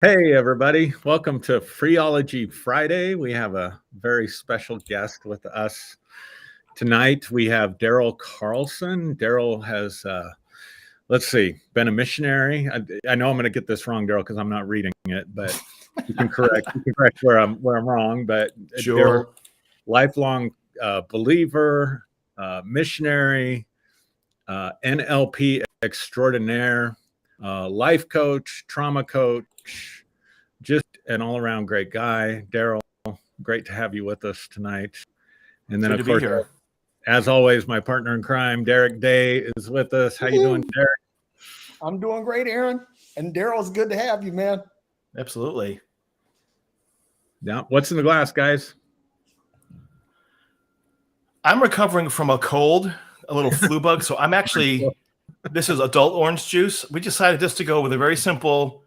Hey, everybody. Welcome to Freeology Friday. We have a very special guest with us tonight. We have Daryl Carlson. Daryl has, been a missionary. I know I'm going to get this wrong, Daryl, because I'm not reading it, but you can correct where I'm wrong. But Daryl, Sure. lifelong believer, missionary, NLP extraordinaire, life coach, trauma coach, just an all-around great guy. Daryl, great to have you with us tonight. And then, Good of to be course, here. as always, my partner in crime, Derrick Day, is with us. How you doing, Derrick? I'm doing great, Aaron. And Daryl, it's good to have you, man. Absolutely. Yeah. What's in the glass, guys? I'm recovering from a cold, a little flu bug. So this is adult orange juice. We decided just to go with a very simple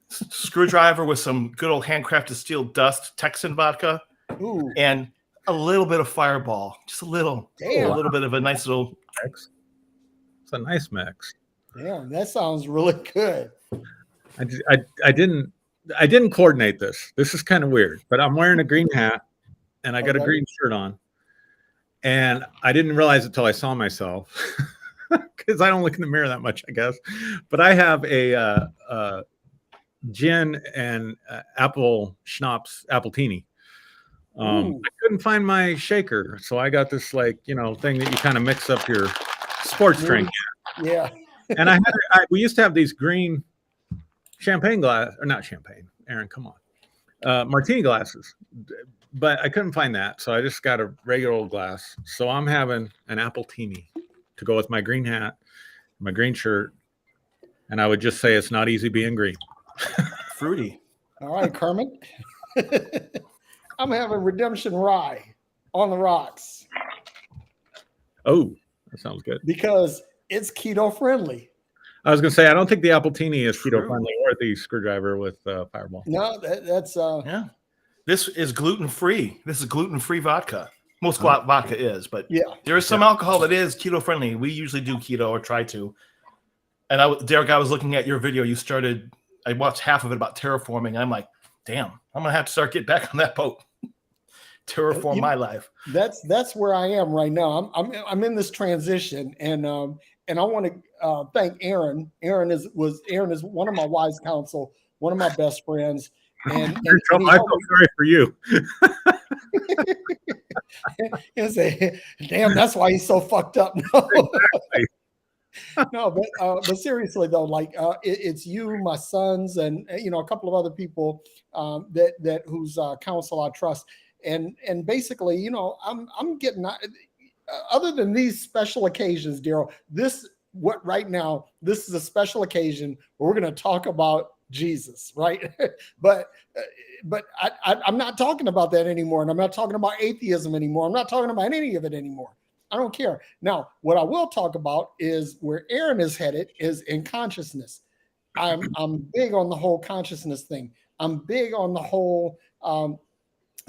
screwdriver with some good old handcrafted steel dust, Texan vodka, Ooh, and a little bit of Fireball. Just a little bit of a nice little mix. It's a nice mix. damn, that sounds really good. I didn't coordinate this. This is kind of weird, but I'm wearing a green hat and I got a green shirt on. And I didn't realize it till I saw myself because I don't look in the mirror that much, I guess. But I have a gin and apple schnapps, appletini. I couldn't find my shaker, so I got this thing that you kind of mix up your sports drink. Yeah. And we used to have these green champagne glass, or not champagne, Aaron, come on, martini glasses. But I couldn't find that, so I just got a regular old glass. So I'm having an appletini to go with my green hat, my green shirt, and I would just say it's not easy being green. fruity. All right, Kermit. I'm having Redemption Rye on the rocks. Oh, that sounds good. Because it's keto friendly. I was going to say, I don't think the appletini is keto friendly or the screwdriver with Fireball. No, that's yeah. This is gluten-free. This is gluten-free vodka. Most vodka is, but there is some alcohol that is keto-friendly. We usually do keto or try to. And Derrick, I was looking at your video. I watched half of it about terraforming. And I'm like, damn, I'm going to have to start getting back on that boat. Terraform my life. That's where I am right now. I'm in this transition, and I want to thank Aaron. Aaron is one of my wise counsel, one of my best friends. And I feel sorry for you. And say, damn, that's why he's so fucked up. No, no, but seriously though, like it's you, my sons, and a couple of other people that whose counsel I trust, and basically, I'm getting other than these special occasions, Daryl. This is a special occasion where we're going to talk about Jesus, right? but I'm not talking about that anymore, and I'm not talking about atheism anymore. I'm not talking about any of it anymore. I don't care. Now, what I will talk about is where Aaron is headed is in consciousness. I'm big on the whole consciousness thing. I'm big on the whole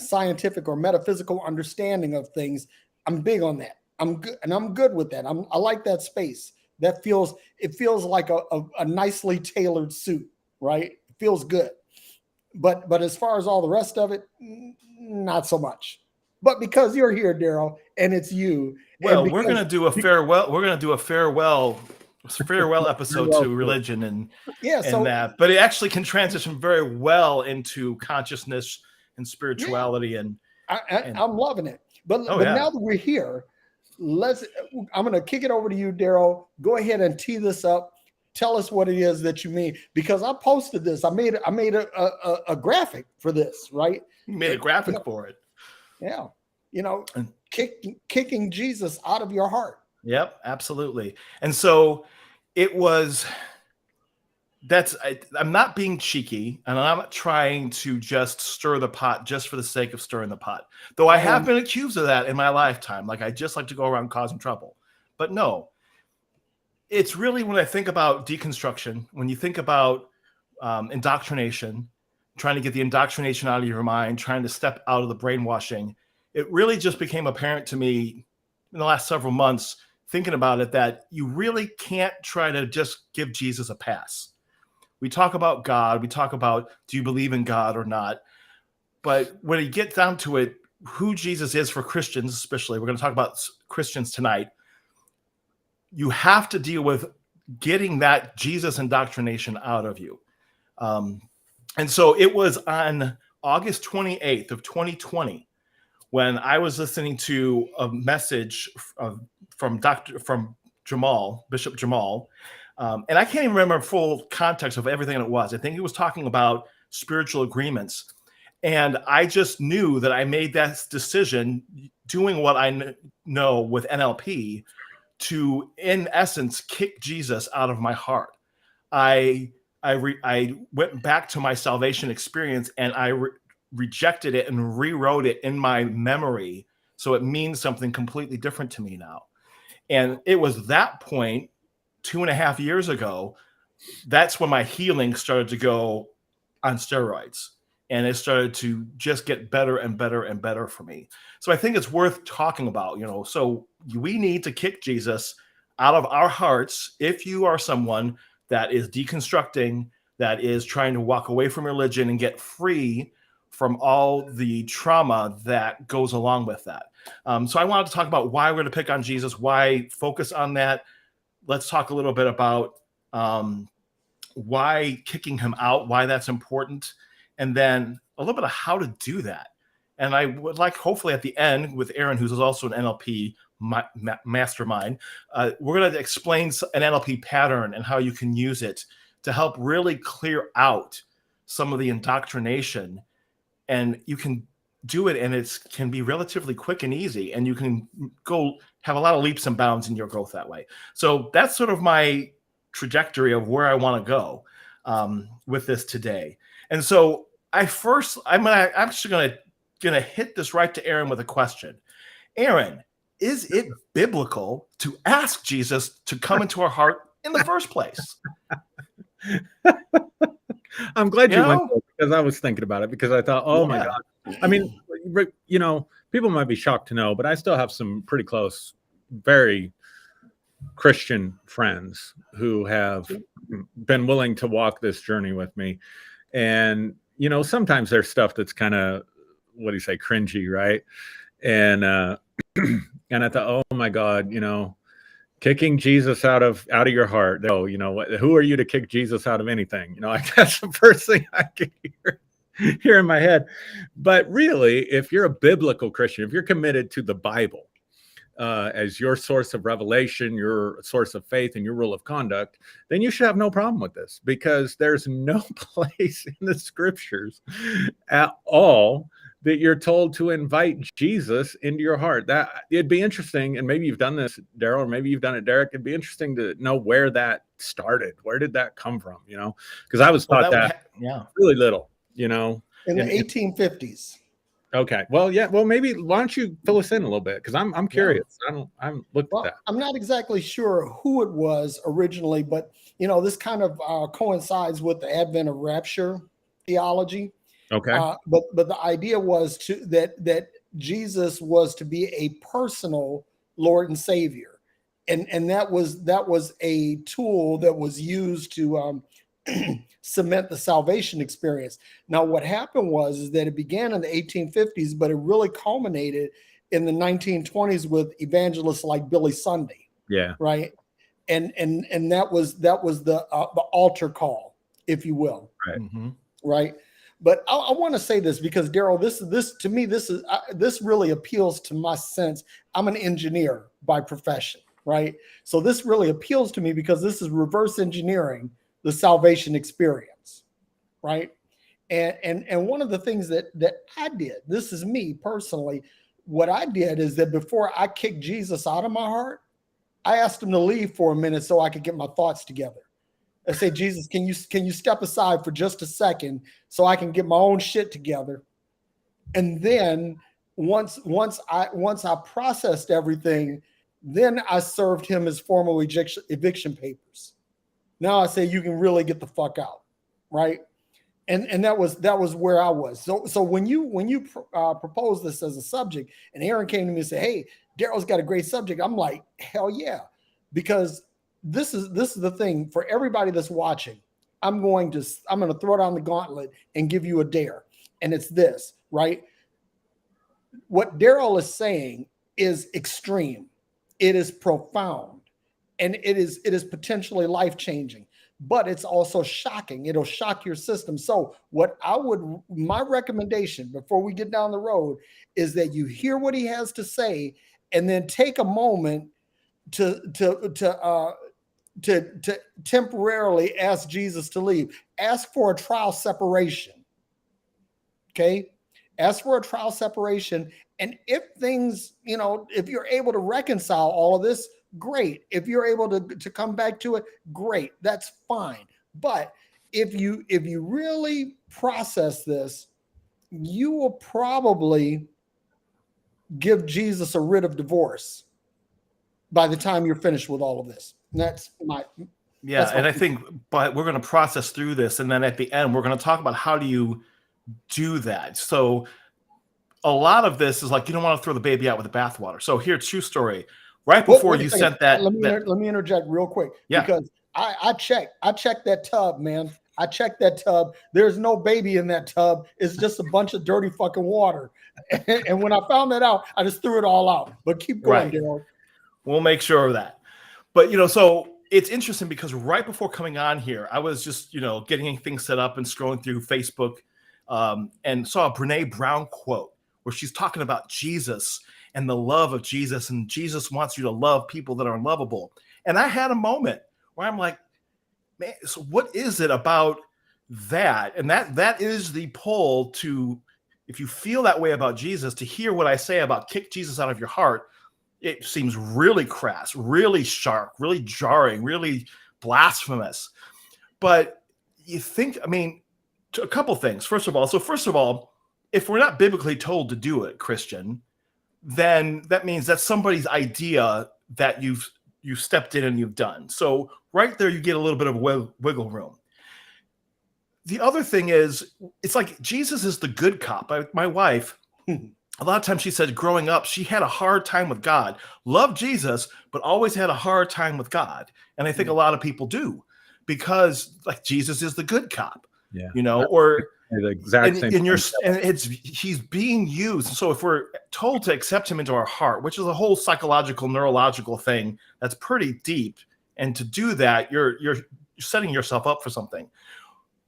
scientific or metaphysical understanding of things. I'm big on that. I'm good, and I'm good with that. I like that space. It feels like a nicely tailored suit, right? It feels good. But as far as all the rest of it, not so much. But because you're here, Daryl, and it's you. Well, we're gonna do a farewell. We're gonna do a farewell episode to religion and that. But it actually can transition very well into consciousness and spirituality. And I'm loving it. But now that we're here, I'm gonna kick it over to you, Daryl. Go ahead and tee this up. Tell us what it is that you mean, because I posted this. I made a graphic for this, right? You made a graphic for it. Yeah. Kicking Jesus out of your heart. Yep, absolutely. And so it was, I'm not being cheeky, and I'm not trying to just stir the pot just for the sake of stirring the pot. Though I have been accused of that in my lifetime. Like, I just like to go around causing trouble. But no, it's really when I think about deconstruction, when you think about indoctrination, trying to get the indoctrination out of your mind, trying to step out of the brainwashing, it really just became apparent to me in the last several months, thinking about it, that you really can't try to just give Jesus a pass. We talk about God. We talk about, do you believe in God or not? But when you get down to it, who Jesus is for Christians, especially, we're going to talk about Christians tonight. You have to deal with getting that Jesus indoctrination out of you. And so it was on August 28th of 2020 when I was listening to a message from Bishop Jamal. And I can't even remember full context of everything it was. I think he was talking about spiritual agreements. And I just knew that I made that decision doing what I know with NLP to, in essence, kick Jesus out of my heart. I went back to my salvation experience and I rejected it and rewrote it in my memory. So it means something completely different to me now. And it was that point 2.5 years ago, that's when my healing started to go on steroids. And it started to just get better and better and better for me. So I think it's worth talking about, so we need to kick Jesus out of our hearts. If you are someone that is deconstructing, that is trying to walk away from religion and get free from all the trauma that goes along with that. So I wanted to talk about why we're going to pick on Jesus, why focus on that. Let's talk a little bit about why kicking him out, why that's important, and then a little bit of how to do that. And I would like, hopefully at the end with Aaron, who's also an NLP mastermind, we're going to explain an NLP pattern and how you can use it to help really clear out some of the indoctrination. And you can do it, and it can be relatively quick and easy, and you can go have a lot of leaps and bounds in your growth that way. So that's sort of my trajectory of where I want to go with this today. And so I'm actually gonna hit this right to Aaron with a question. Aaron, is it biblical to ask Jesus to come into our heart in the first place? I'm glad you went there, because I was thinking about it, because I thought, oh my God. I mean, people might be shocked to know, but I still have some pretty close, very Christian friends who have been willing to walk this journey with me. And, sometimes there's stuff that's kind of, what do you say, cringy, right? And and I thought, oh my God, kicking Jesus out of your heart. Oh, who are you to kick Jesus out of anything? That's the first thing I could hear in my head. But really, if you're a biblical Christian, if you're committed to the Bible as your source of revelation, your source of faith, and your rule of conduct, then you should have no problem with this, because there's no place in the scriptures at all that you're told to invite Jesus into your heart. That it'd be interesting, and maybe you've done this, Daryl, or maybe you've done it, Derrick. It'd be interesting to know where that started. Where did that come from? Because I was taught really little. In the 1850s. Okay. Well, yeah. Well, maybe why don't you fill us in a little bit, because I'm curious. I'm looking at that. I'm not exactly sure who it was originally, but this kind of coincides with the advent of rapture theology. Okay. But the idea was that Jesus was to be a personal Lord and Savior, and that was a tool that was used to cement the salvation experience. Now, what happened was that it began in the 1850s, but it really culminated in the 1920s with evangelists like Billy Sunday. Yeah. Right. And that was the altar call, if you will. Right. Mm-hmm. Right. But I want to say this, because Daryl, this really appeals to my sense. I'm an engineer by profession, right? So this really appeals to me because this is reverse engineering the salvation experience, right? And one of the things that I did, this is me personally, what I did is that before I kicked Jesus out of my heart, I asked him to leave for a minute so I could get my thoughts together. I say, Jesus, can you step aside for just a second so I can get my own shit together? And then once I processed everything, then I served him his formal eviction papers. Now I say, you can really get the fuck out, right? And that was where I was. So when you propose this as a subject, and Aaron came to me and said, hey, Daryl's got a great subject, I'm like, hell yeah, because this is the thing for everybody that's watching. I'm going to throw down the gauntlet and give you a dare. And it's this, right? What Daryl is saying is extreme. It is profound, and it is potentially life-changing, but it's also shocking. It'll shock your system. So my recommendation before we get down the road is that you hear what he has to say and then take a moment to temporarily ask Jesus to leave. Ask for a trial separation. Okay? Ask for a trial separation. And if things, if you're able to reconcile all of this, great. If you're able to come back to it, great. That's fine. But if you really process this, you will probably give Jesus a writ of divorce by the time you're finished with all of this. And that's my I think, but we're going to process through this, and then at the end, we're going to talk about how do you do that. So a lot of this is like you don't want to throw the baby out with the bathwater. So here, true story. Right before you sent that, let me interject real quick. Yeah. Because I checked that tub, man. I checked that tub. There's no baby in that tub. It's just a bunch of dirty fucking water. And when I found that out, I just threw it all out. But keep going, Daryl. We'll make sure of that. But so it's interesting because right before coming on here, I was just getting things set up and scrolling through Facebook, and saw a Brene Brown quote where she's talking about Jesus and the love of Jesus, and Jesus wants you to love people that are unlovable. And I had a moment where I'm like, man, so what is it about that? And that is the pull to, if you feel that way about Jesus, to hear what I say about kick Jesus out of your heart. It seems really crass, really sharp, really jarring, really blasphemous. But you think, a couple things. First of all, if we're not biblically told to do it, Christian, then that means that's somebody's idea that you've stepped in and you've done. So right there, you get a little bit of wiggle room. The other thing is, it's like Jesus is the good cop. My wife, a lot of times she said growing up, she had a hard time with God, loved Jesus, but always had a hard time with God. And I think a lot of people do, because like Jesus is the good cop, or the exact same. He's being used. So if we're told to accept him into our heart, which is a whole psychological, neurological thing that's pretty deep, and to do that, you're setting yourself up for something.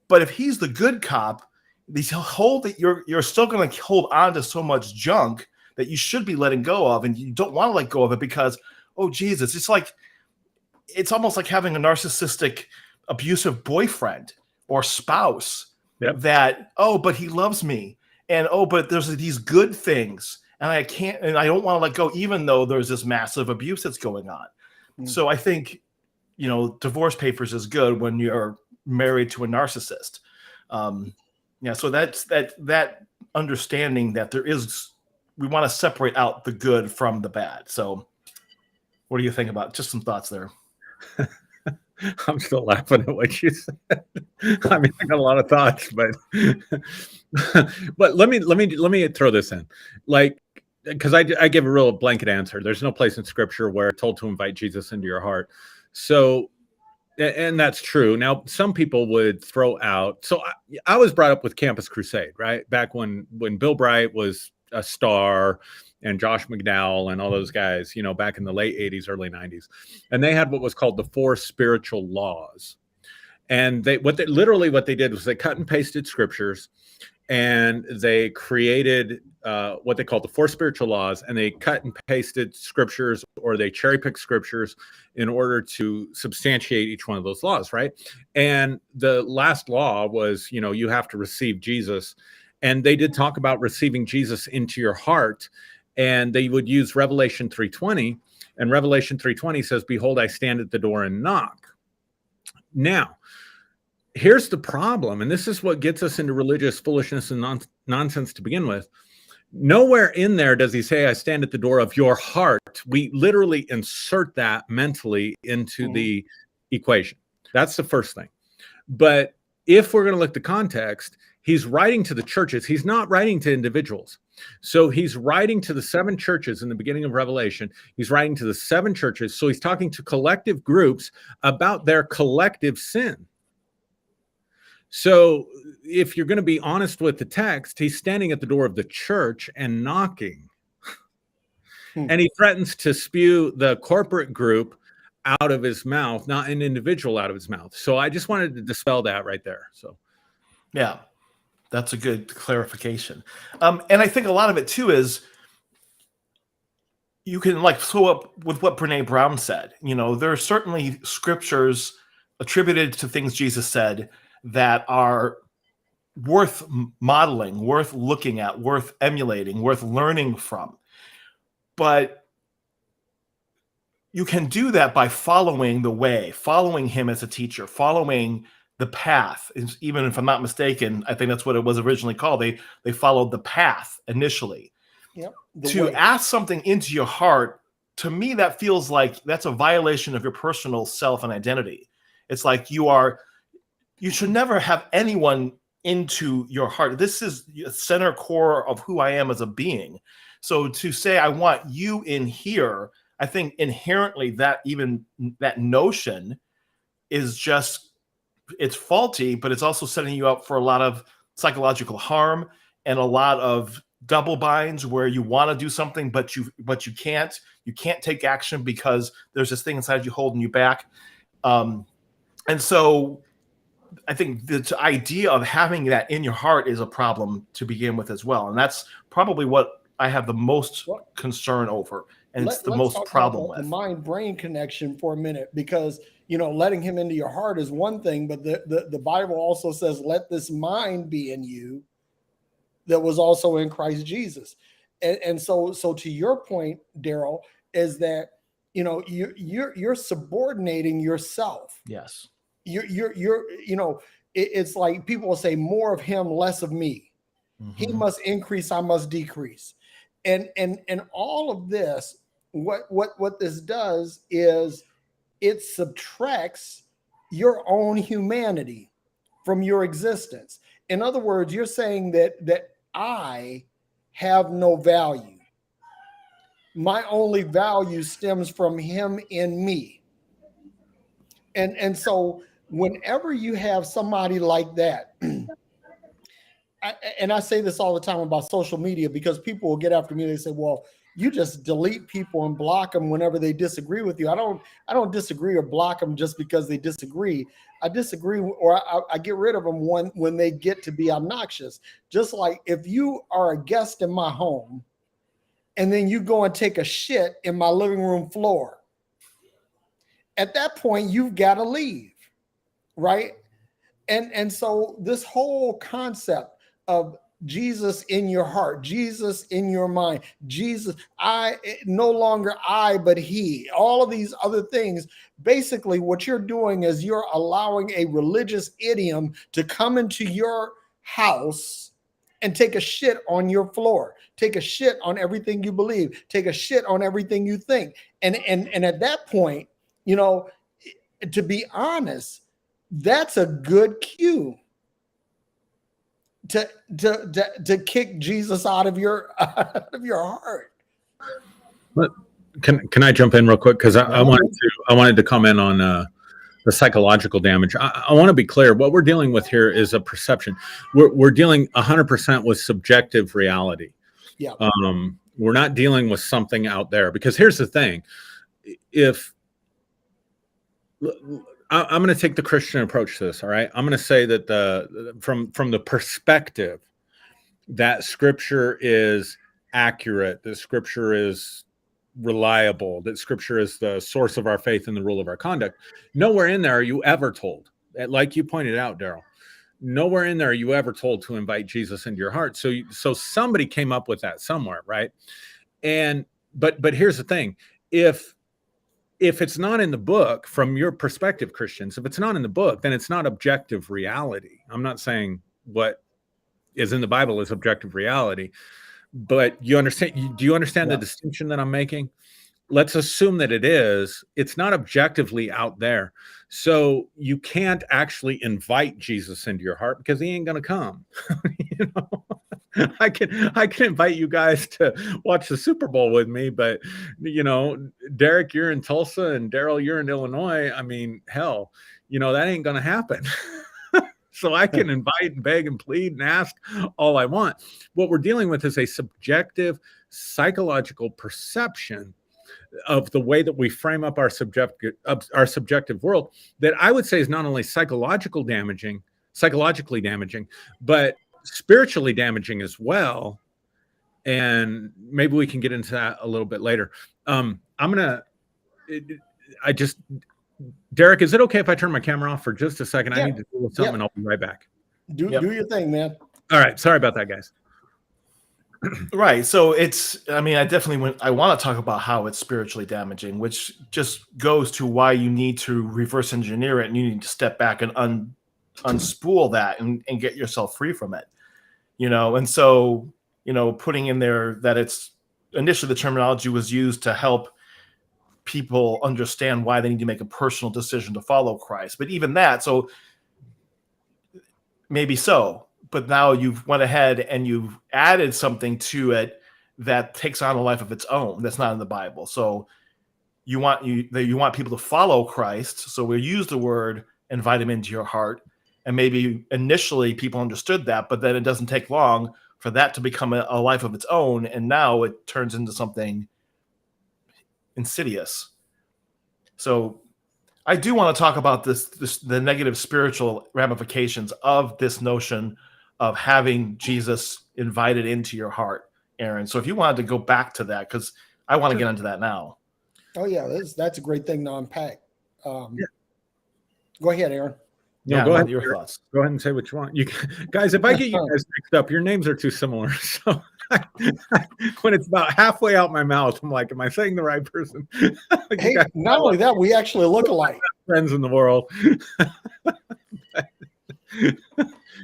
But if he's the good cop, you're still going to hold on to so much junk that you should be letting go of, and you don't want to let go of it because, oh Jesus, it's almost like having a narcissistic, abusive boyfriend or spouse. Yep. That, but he loves me, and but there's these good things, and I don't want to let go, even though there's this massive abuse that's going on. So I think divorce papers is good when you're married to a narcissist. So that's that understanding that we want to separate out the good from the bad. So what do you think about just some thoughts there? I'm still laughing at what you said. I got a lot of thoughts, but let me throw this in, because I give a real blanket answer. There's no place in Scripture where it's told to invite Jesus into your heart. So, and that's true. Now, some people would throw out. So I was brought up with Campus Crusade, right? Back when Bill Bright was a star, and Josh McDowell and all those guys, back in the late 80s, early 90s. And they had what was called the 4 spiritual laws. And what they did was they cut and pasted scriptures, and they created what they called the 4 spiritual laws, and they cut and pasted scriptures, or they cherry picked scriptures in order to substantiate each one of those laws, right? And the last law was, you have to receive Jesus. And they did talk about receiving Jesus into your heart. And they would use Revelation 3:20, and Revelation 3:20 says, "Behold, I stand at the door and knock." Now, here's the problem, and this is what gets us into religious foolishness and nonsense to begin with. Nowhere in there does he say, "I stand at the door of your heart." We literally insert that mentally into the equation. That's the first thing. But if we're going to look at the context, he's writing to the churches. He's not writing to individuals. So he's writing to the 7 churches in the beginning of Revelation. He's writing to the 7 churches. So he's talking to collective groups about their collective sin. So if you're going to be honest with the text, he's standing at the door of the church and knocking. And he threatens to spew the corporate group out of his mouth, not an individual out of his mouth. So I just wanted to dispel that right there. So, yeah, that's a good clarification. And I think a lot of it too is you can like throw up with what Brene Brown said. You know, there are certainly scriptures attributed to things Jesus said that are worth modeling, worth looking at, worth emulating, worth learning from. But you can do that by following the way, following him as a teacher, following the path. Even if I'm not mistaken, I think that's what it was originally called. They followed the path initially. Yep. To ask something into your heart, to me, that feels like that's a violation of your personal self and identity. It's like you should never have anyone into your heart. This is the center core of who I am as a being. So to say, I want you in here, I think inherently that notion is just, it's faulty, but it's also setting you up for a lot of psychological harm and a lot of double binds where you want to do something, but you can't take action because there's this thing inside you holding you back. And so I think the idea of having that in your heart is a problem to begin with as well. And that's probably what I have the most concern over. And it's the most problem with. The mind-brain connection for a minute, because, you know, letting him into your heart is one thing, but the Bible also says, let this mind be in you that was also in Christ Jesus. And so to your point, Daryl, is that, you know, you're subordinating yourself. Yes. You're you know, it's like people will say more of him, less of me. Mm-hmm. He must increase, I must decrease. And all of this, what this does is it subtracts your own humanity from your existence. In other words, you're saying that I have no value. My only value stems from him in me. And so whenever you have somebody like that, and I say this all the time about social media, because people will get after me. They say, well, you just delete people and block them whenever they disagree with you. I don't disagree or block them just because they disagree. I disagree, or I get rid of them when they get to be obnoxious. Just like if you are a guest in my home and then you go and take a shit in my living room floor, at that point, you've got to leave, right? And so this whole concept of Jesus in your heart, Jesus in your mind, Jesus, no longer I, but he, all of these other things. Basically, what you're doing is you're allowing a religious idiom to come into your house and take a shit on your floor, take a shit on everything you believe, take a shit on everything you think. And at that point, you know, to be honest, that's a good cue to kick Jesus out of your heart. But can I jump in real quick? Because I wanted to comment on the psychological damage. I want to be clear. What we're dealing with here is a perception. We're dealing 100% with subjective reality. Yeah. We're not dealing with something out there. Because here's the thing: if I'm going to take the Christian approach to this, all right? I'm going to say that from the perspective that Scripture is accurate, that Scripture is reliable, that Scripture is the source of our faith and the rule of our conduct. Nowhere in there are you ever told, like you pointed out, Daryl, nowhere in there are you ever told to invite Jesus into your heart. So somebody came up with that somewhere, right? And but here's the thing: if it's not in the book, from your perspective, Christians, if it's not in the book, then it's not objective reality. I'm not saying what is in the Bible is objective reality, but you understand? Do you understand the distinction that I'm making? Let's assume that it is. It's not objectively out there. So you can't actually invite Jesus into your heart because he ain't going to come. You know? I can invite you guys to watch the Super Bowl with me, but you know, Derrick, you're in Tulsa and Daryl, you're in Illinois. I mean, hell, you know, that ain't going to happen. So I can invite and beg and plead and ask all I want. What we're dealing with is a subjective psychological perception of the way that we frame up our subjective world that I would say is not only psychologically damaging, but spiritually damaging as well. And maybe we can get into that a little bit later. Derrick, is it okay if I turn my camera off for just a second? Yeah. I need to do something and I'll be right back. Do your thing, man. All right. Sorry about that, guys. Right. So I want to talk about how it's spiritually damaging, which just goes to why you need to reverse engineer it and you need to step back and unspool that and get yourself free from it. And so, putting in there that it's initially the terminology was used to help people understand why they need to make a personal decision to follow Christ. But even that, so maybe so, but now you've went ahead and you've added something to it that takes on a life of its own. That's not in the Bible. So you want people to follow Christ. So we use the word invite him into your heart. And maybe initially people understood that, but then it doesn't take long for that to become a life of its own. And now it turns into something insidious. So I do want to talk about the negative spiritual ramifications of this notion of having Jesus invited into your heart, Aaron. So if you wanted to go back to that, because I want to get into that now. Oh yeah, that's a great thing to unpack. Go ahead, Aaron. No, go ahead. Your thoughts. Go ahead and say what you want. Guys, if I get you guys mixed up, your names are too similar. So when it's about halfway out my mouth, I'm like, am I saying the right person? Hey, not only that, we actually look alike. Friends in the world.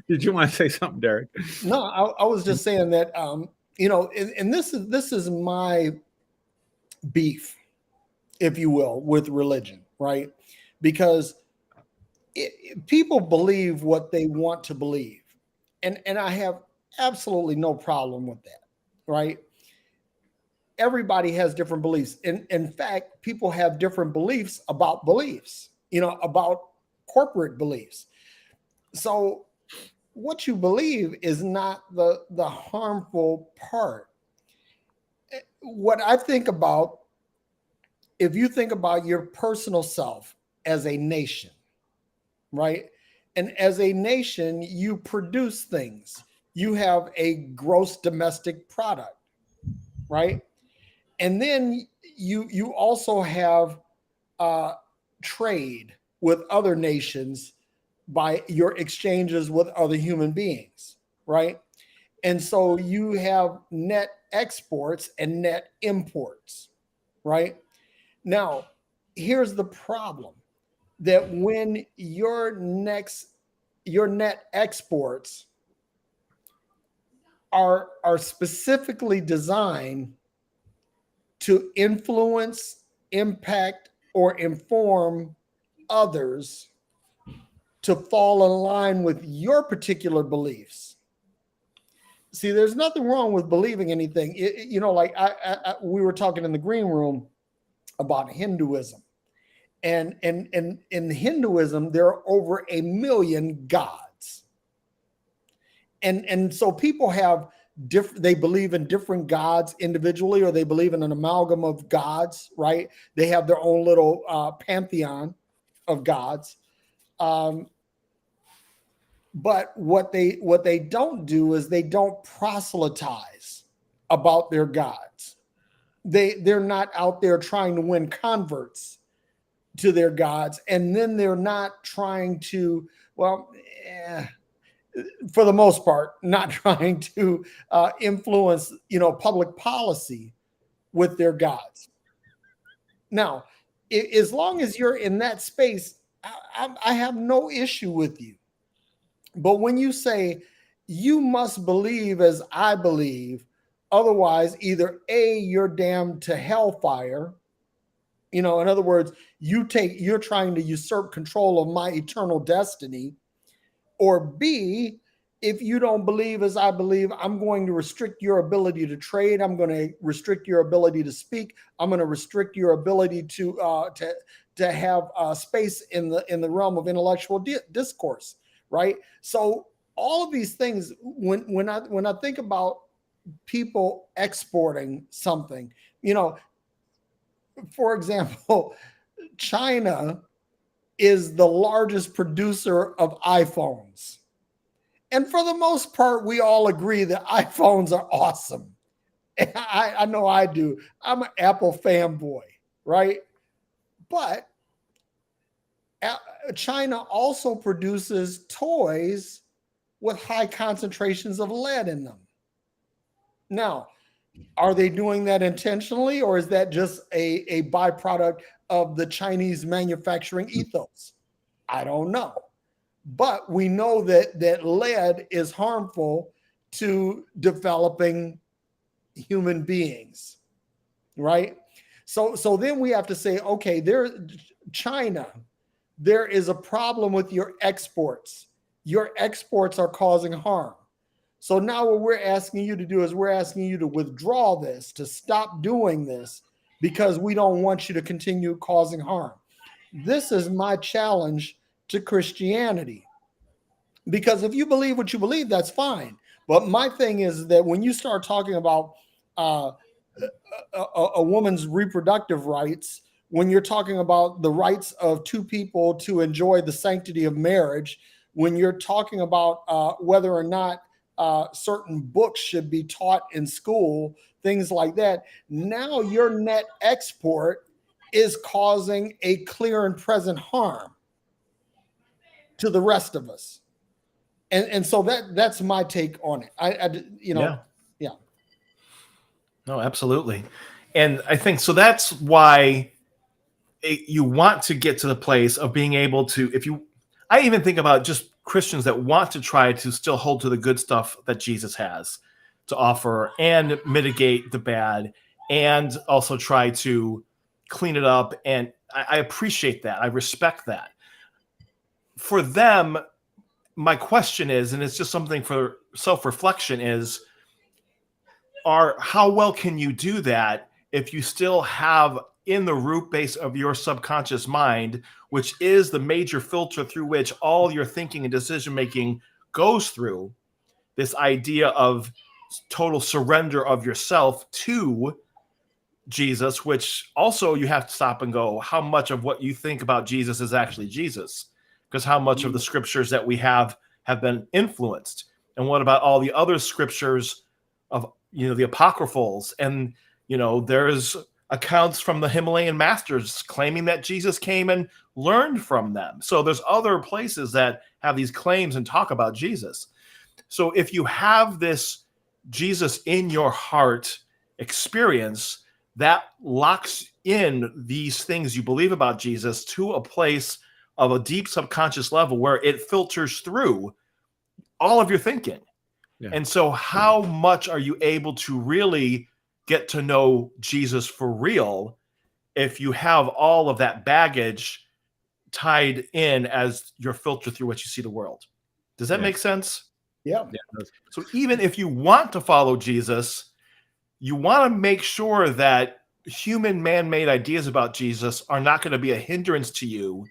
Did you want to say something, Derrick? No, I was just saying that, and this is my beef, if you will, with religion, right? Because people believe what they want to believe. And I have absolutely no problem with that, right? Everybody has different beliefs. In fact, people have different beliefs, about corporate beliefs. So what you believe is not the harmful part. What I think about, if you think about your personal self as a nation, right? And as a nation, you produce things. You have a gross domestic product, right? And then you also have trade with other nations by your exchanges with other human beings, right? And so you have net exports and net imports, right? Now, here's the problem. That when your net exports are specifically designed to influence, impact, or inform others to fall in line with your particular beliefs. See, there's nothing wrong with believing anything. Like we were talking in the green room about Hinduism. And in Hinduism, there are over 1 million gods. And so people have they believe in different gods individually, or they believe in an amalgam of gods, right? They have their own little pantheon of gods. But what they don't do is they don't proselytize about their gods. They're not out there trying to win converts to their gods, and then they're not trying to, for the most part, not trying to influence, public policy with their gods. Now, as long as you're in that space, I have no issue with you. But when you say you must believe as I believe, otherwise, either A, you're damned to hellfire. In other words, you're trying to usurp control of my eternal destiny. Or B, if you don't believe as I believe, I'm going to restrict your ability to trade. I'm going to restrict your ability to speak. I'm going to restrict your ability to have space in the realm of intellectual discourse, right? So all of these things, when I think about people exporting something, for example, China is the largest producer of iPhones. And for the most part, we all agree that iPhones are awesome. I know I do. I'm an Apple fanboy, right? But China also produces toys with high concentrations of lead in them. Now, are they doing that intentionally, or is that just a byproduct of the Chinese manufacturing ethos? I don't know. But we know that lead is harmful to developing human beings, right? So then we have to say, okay, China, there is a problem with your exports. Your exports are causing harm. So now what we're asking you to do is we're asking you to withdraw this, to stop doing this, because we don't want you to continue causing harm. This is my challenge to Christianity. Because if you believe what you believe, that's fine. But my thing is that when you start talking about a woman's reproductive rights, when you're talking about the rights of two people to enjoy the sanctity of marriage, when you're talking about whether or not certain books should be taught in school, things like that, now your net export is causing a clear and present harm to the rest of us. And so that's my take on it. Yeah. No, absolutely. And I think so that's why you want to get to the place of being able to, I even think about just Christians that want to try to still hold to the good stuff that Jesus has to offer and mitigate the bad and also try to clean it up. And I appreciate that. I respect that. For them, my question is, and it's just something for self-reflection, is how well can you do that if you still have in the root base of your subconscious mind, which is the major filter through which all your thinking and decision making goes through, this idea of total surrender of yourself to Jesus, which also you have to stop and go, how much of what you think about Jesus is actually Jesus? Because how much of the scriptures that we have been influenced? And what about all the other scriptures of, the apocryphals? And, there's accounts from the Himalayan masters claiming that Jesus came and learned from them. So there's other places that have these claims and talk about Jesus. So if you have this Jesus in your heart experience, that locks in these things you believe about Jesus to a place of a deep subconscious level where it filters through all of your thinking. Yeah. And so how much are you able to really get to know Jesus for real if you have all of that baggage tied in as your filter through which you see the world? Does that make sense? Yeah. So even if you want to follow Jesus, you want to make sure that human man-made ideas about Jesus are not going to be a hindrance to you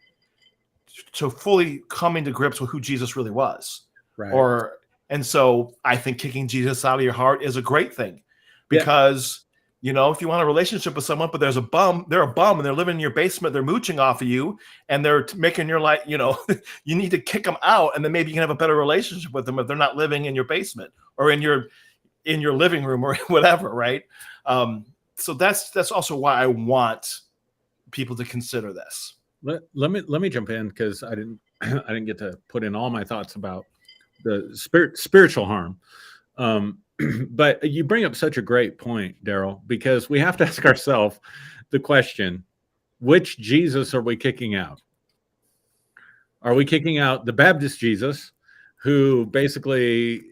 to fully coming to grips with who Jesus really was. Right. And so I think kicking Jesus out of your heart is a great thing because, if you want a relationship with someone, but they're a bum and they're living in your basement, they're mooching off of you and they're making your life, you need to kick them out. And then maybe you can have a better relationship with them if they're not living in your basement or in your living room or whatever. Right. So that's also why I want people to consider this. Let me jump in because I didn't get to put in all my thoughts about the spiritual harm. But you bring up such a great point, Daryl, because we have to ask ourselves the question, which Jesus are we kicking out? Are we kicking out the Baptist Jesus, who basically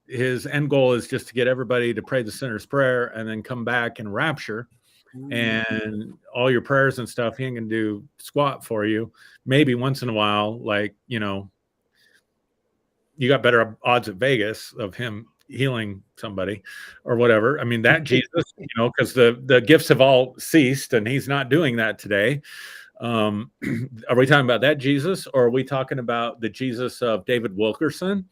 his end goal is just to get everybody to pray the sinner's prayer and then come back and rapture? And all your prayers and stuff, he ain't gonna do squat for you. Maybe once in a while, like, you got better odds at Vegas of him healing somebody or whatever. I mean, that Jesus, because the gifts have all ceased and he's not doing that today. Are we talking about that Jesus, or are we talking about the Jesus of David Wilkerson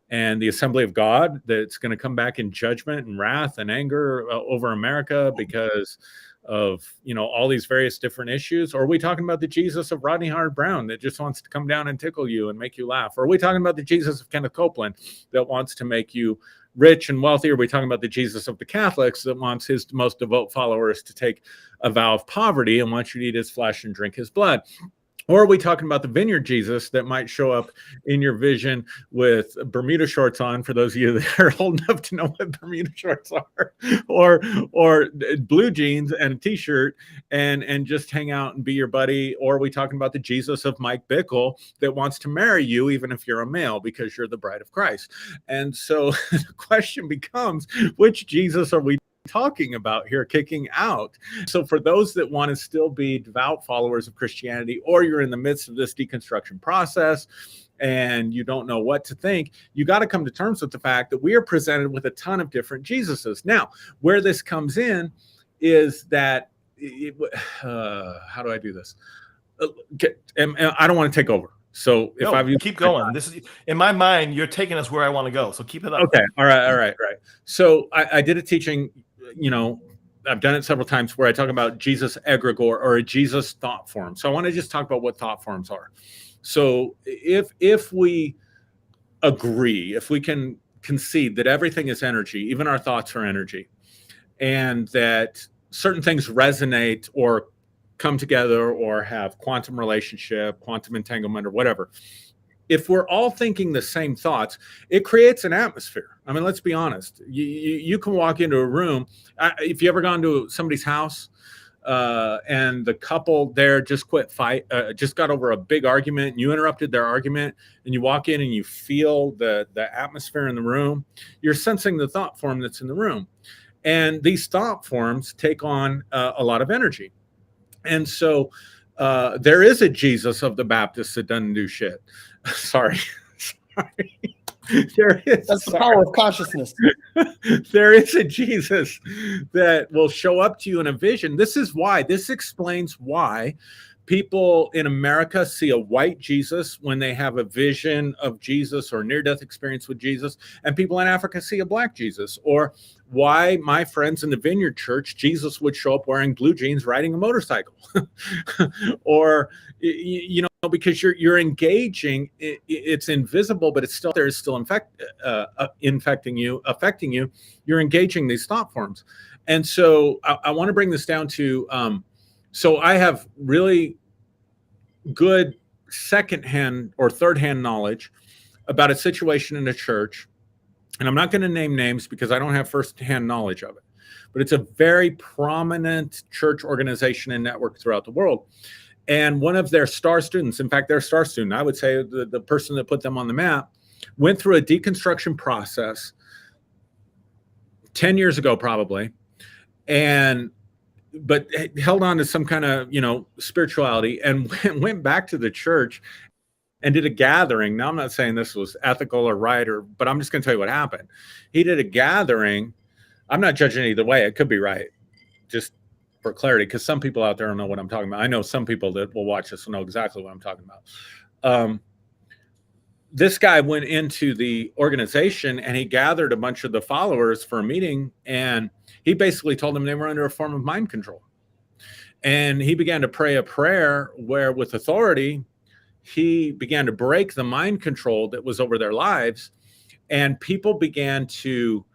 and the Assembly of God that's going to come back in judgment and wrath and anger over America because of, all these various different issues? Or are we talking about the Jesus of Rodney Howard Brown that just wants to come down and tickle you and make you laugh? Or are we talking about the Jesus of Kenneth Copeland that wants to make you rich and wealthy? Or are we talking about the Jesus of the Catholics that wants his most devout followers to take a vow of poverty and wants you to eat his flesh and drink his blood? Or are we talking about the vineyard Jesus that might show up in your vision with Bermuda shorts on, for those of you that are old enough to know what Bermuda shorts are, or blue jeans and a t-shirt and just hang out and be your buddy? Or are we talking about the Jesus of Mike Bickle that wants to marry you even if you're a male because you're the bride of Christ? And so the question becomes, which Jesus are we talking about here, kicking out? So for those that want to still be devout followers of Christianity, or you're in the midst of this deconstruction process and you don't know what to think, you got to come to terms with the fact that we are presented with a ton of different Jesuses. Now, where this comes in is that how do I do this? And I don't want to take over. So if I keep going, this is, in my mind, you're taking us where I want to go. So keep it up. Okay. All right. So I did a teaching, I've done it several times, where I talk about Jesus egregore, or a Jesus thought form. So I want to just talk about what thought forms are. So if we agree, if we can concede that everything is energy, even our thoughts are energy, and that certain things resonate or come together or have quantum relationship, quantum entanglement, or whatever, if we're all thinking the same thoughts, it creates an atmosphere. I mean, let's be honest. You can walk into a room. If you ever gone to somebody's house and the couple there just just got over a big argument, and you interrupted their argument, and you walk in and you feel the atmosphere in the room, you're sensing the thought form that's in the room. And these thought forms take on a lot of energy. And so there is a Jesus of the Baptists that doesn't do shit. Sorry. There is. That's the power of consciousness. There is a Jesus that will show up to you in a vision. This explains why people in America see a white Jesus when they have a vision of Jesus or near-death experience with Jesus, and people in Africa see a black Jesus. Or why my friends in the Vineyard Church, Jesus would show up wearing blue jeans riding a motorcycle. Or, because you're engaging, it's invisible, but it's still there, is still affecting you. You're engaging these thought forms. And so I want to bring this down to, so I have really good secondhand or third-hand knowledge about a situation in a church. And I'm not going to name names because I don't have first-hand knowledge of it. But it's a very prominent church organization and network throughout the world. And one of their star students, in fact, their star student, I would say the person that put them on the map, went through a deconstruction process 10 years ago probably, but held on to some kind of, spirituality, and went back to the church and did a gathering. Now, I'm not saying this was ethical or right, but I'm just going to tell you what happened. He did a gathering. I'm not judging either way. It could be right, just for clarity, because some people out there don't know what I'm talking about. I know some people that will watch this will know exactly what I'm talking about. This guy went into the organization and he gathered a bunch of the followers for a meeting, and he basically told them they were under a form of mind control. And he began to pray a prayer where, with authority, he began to break the mind control that was over their lives. And people began to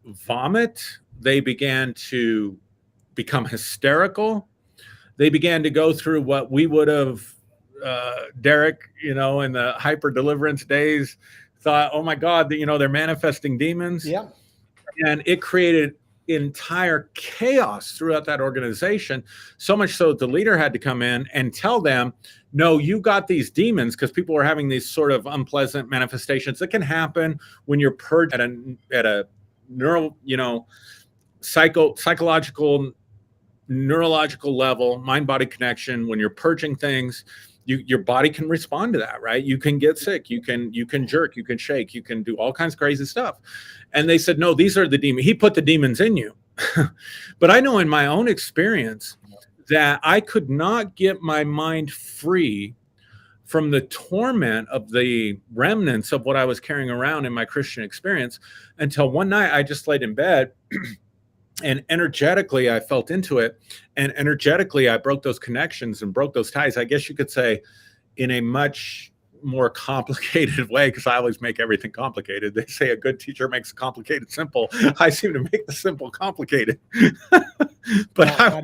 vomit. They began to become hysterical. They began to go through what we would have, Derrick, in the hyper deliverance days, thought, oh my God, they're manifesting demons. Yeah. And it created entire chaos throughout that organization, so much so that the leader had to come in and tell them, no, you got these demons, because people were having these sort of unpleasant manifestations that can happen when you're purged at a neural, psychological, neurological level, mind-body connection. When you're purging things, your body can respond to that, right? You can get sick, you can jerk, you can shake, you can do all kinds of crazy stuff. And they said, no, these are the demons. He put the demons in you. But I know in my own experience that I could not get my mind free from the torment of the remnants of what I was carrying around in my Christian experience until one night I just laid in bed and energetically I felt into it, and energetically I broke those connections and broke those ties. I guess you could say in a much more complicated way, because I always make everything complicated. They say a good teacher makes the complicated simple. I seem to make the simple complicated. But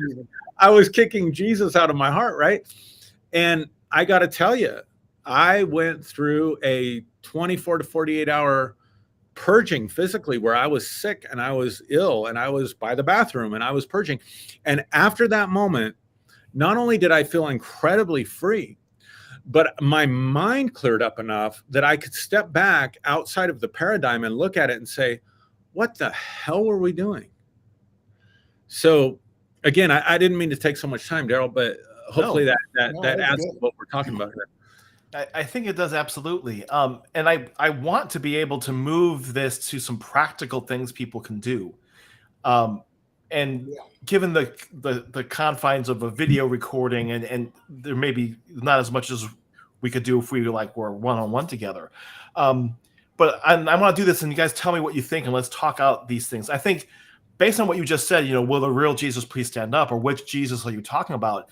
I was kicking Jesus out of my heart, right? And I got to tell you, I went through a 24 to 48 hour purging physically, where I was sick and I was ill and I was by the bathroom and I was purging. And after that moment, not only did I feel incredibly free, but my mind cleared up enough that I could step back outside of the paradigm and look at it and say, what the hell were we doing? So again, I didn't mean to take so much time, Daryl, but hopefully that adds to what we're talking about here. I think it does, absolutely. And I want to be able to move this to some practical things people can do. Given the confines of a video recording, and there may be not as much as we could do if we were one-on-one together. But I want to do this, and you guys tell me what you think, and let's talk out these things. I think based on what you just said, will the real Jesus please stand up, or which Jesus are you talking about?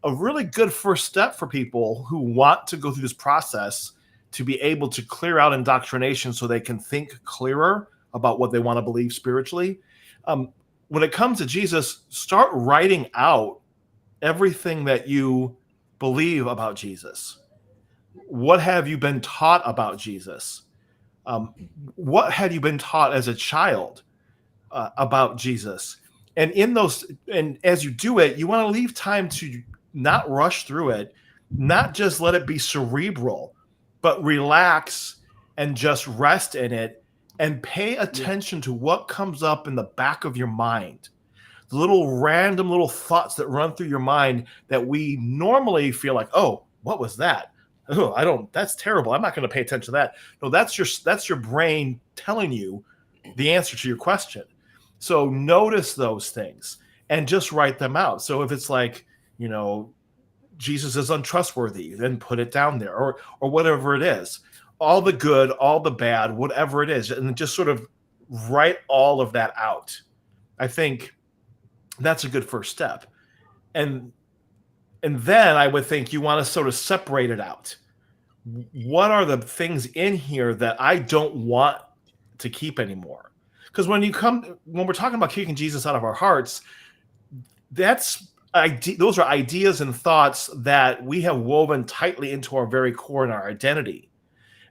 A really good first step for people who want to go through this process to be able to clear out indoctrination so they can think clearer about what they want to believe spiritually. When it comes to Jesus, start writing out everything that you believe about Jesus. What have you been taught about Jesus? What had you been taught as a child about Jesus? And as you do it, you want to leave time to not rush through it, not just let it be cerebral, but relax and just rest in it and pay attention to what comes up in the back of your mind. The little random little thoughts that run through your mind that we normally feel like, oh, what was that? Oh, that's terrible. I'm not going to pay attention to that. No, that's your brain telling you the answer to your question. So notice those things and just write them out. So if it's like, Jesus is untrustworthy, then put it down there, or whatever it is, all the good, all the bad, whatever it is, and just sort of write all of that out. I think that's a good first step. And then I would think you want to sort of separate it out. What are the things in here that I don't want to keep anymore? Because when we're talking about kicking Jesus out of our hearts, those are ideas and thoughts that we have woven tightly into our very core and our identity.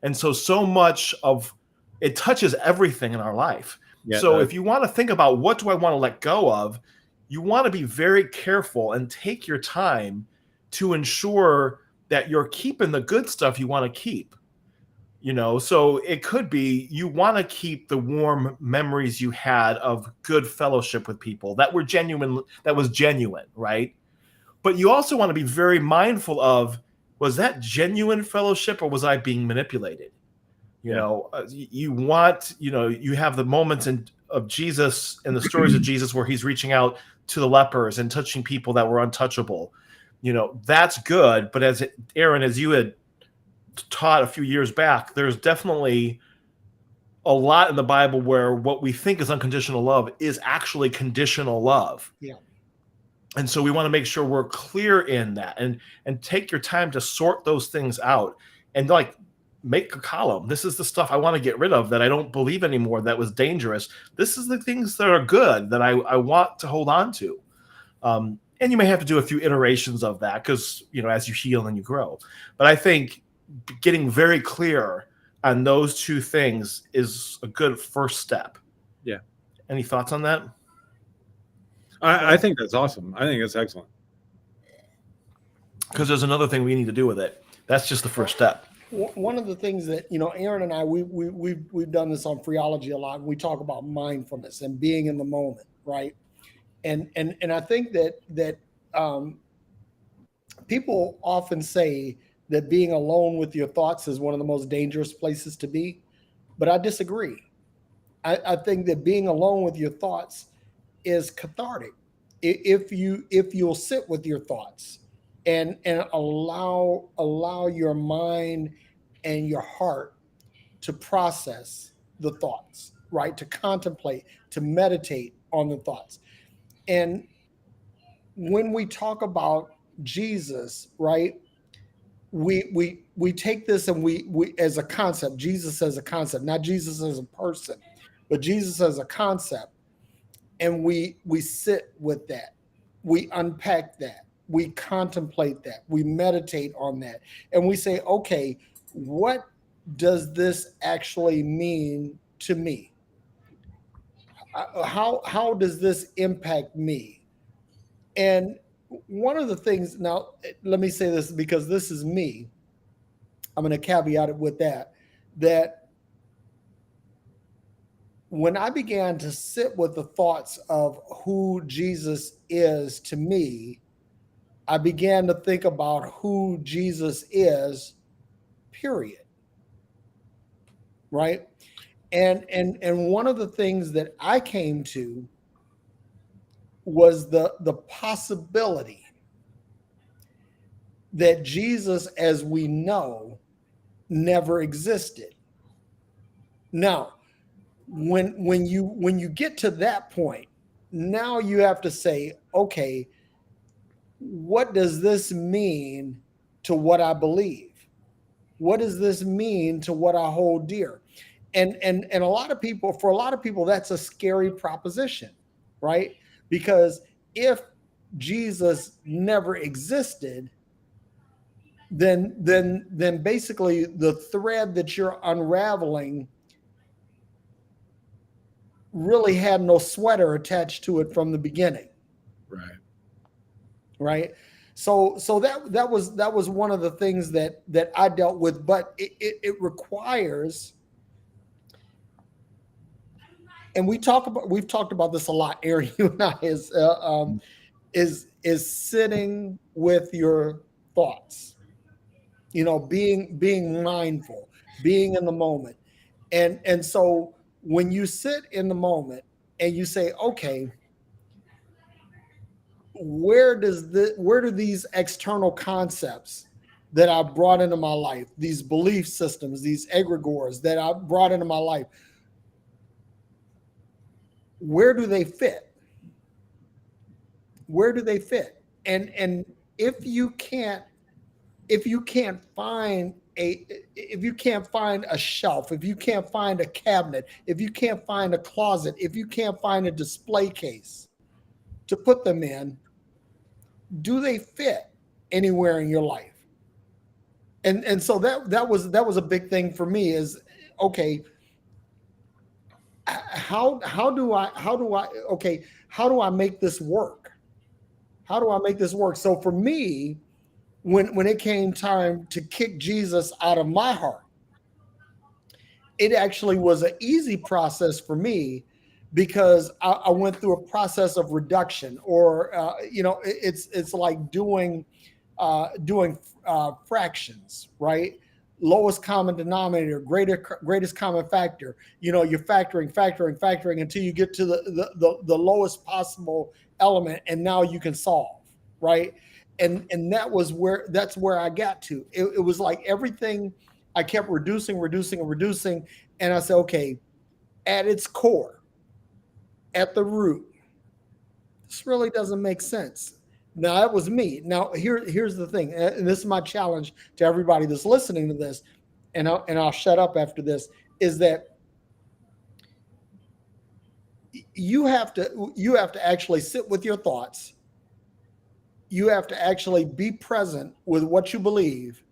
And so much of it touches everything in our life. Yeah, so if you want to think about what do I want to let go of, you want to be very careful and take your time to ensure that you're keeping the good stuff you want to keep. So it could be you want to keep the warm memories you had of good fellowship with people that was genuine, right? But you also want to be very mindful of, was that genuine fellowship or was I being manipulated? You have the moments of Jesus and the stories of Jesus where he's reaching out to the lepers and touching people that were untouchable. That's good. But Aaron, as you had taught a few years back, there's definitely a lot in the Bible where what we think is unconditional love is actually conditional love. Yeah. And so we want to make sure we're clear in that and take your time to sort those things out and make a column. This is the stuff I want to get rid of that I don't believe anymore, that was dangerous. This is the things that are good that I want to hold on to. And you may have to do a few iterations of that because, as you heal and you grow. But I think getting very clear on those two things is a good first step. Yeah. Any thoughts on that? I think that's awesome. I think that's excellent. Because there's another thing we need to do with it. That's just the first step. One of the things that, Aaron and I, we've done this on Freology a lot. We talk about mindfulness and being in the moment, right? And I think that people often say that being alone with your thoughts is one of the most dangerous places to be, but I disagree. I think that being alone with your thoughts is cathartic. if you'll sit with your thoughts and allow your mind and your heart to process the thoughts, right? To contemplate, to meditate on the thoughts. And when we talk about Jesus, right? We take this and we as a concept, Jesus as a concept, not Jesus as a person, but Jesus as a concept, and we sit with that, we unpack that, we contemplate that, we meditate on that, and we say, okay, what does this actually mean to me? How does this impact me? And one of the things, now let me say this because this is me. I'm going to caveat it with that when I began to sit with the thoughts of who Jesus is to me, I began to think about who Jesus is, period. Right? And one of the things that I came to was the possibility that Jesus as we know never existed. Now, when you get to that point, now you have to say, okay, what does this mean to what I believe? What does this mean to what I hold dear? And a lot of people, for a lot of people, that's a scary proposition, right? Because if Jesus never existed, then basically the thread that you're unraveling really had no sweater attached to it from the beginning. Right. So that was one of the things that I dealt with, but it requires, and we've talked about this a lot, Aaron, you and I, is sitting with your thoughts, being mindful, being in the moment. And so when you sit in the moment and you say, okay, where do these external concepts that I brought into my life, these belief systems, these egregores that I brought into my life, where do they fit? Where do they fit? And if you can't find a shelf, if you can't find a cabinet, if you can't find a closet, if you can't find a display case to put them in, do they fit anywhere in your life? And so that was a big thing for me is, okay, how do I make this work? How do I make this work? So for me, when it came time to kick Jesus out of my heart, it actually was an easy process for me because I went through a process of reduction, or it's like doing fractions, right? Lowest common denominator, greatest common factor. You're factoring until you get to the lowest possible element, and now you can solve, right? And that's where I got to. It was like everything I kept reducing, and I said, okay, at its core, at the root, this really doesn't make sense. Now that was me. Now here's the thing, and this is my challenge to everybody that's listening to this, and I'll shut up after this, is that you have to actually sit with your thoughts. You have to actually be present with what you believe,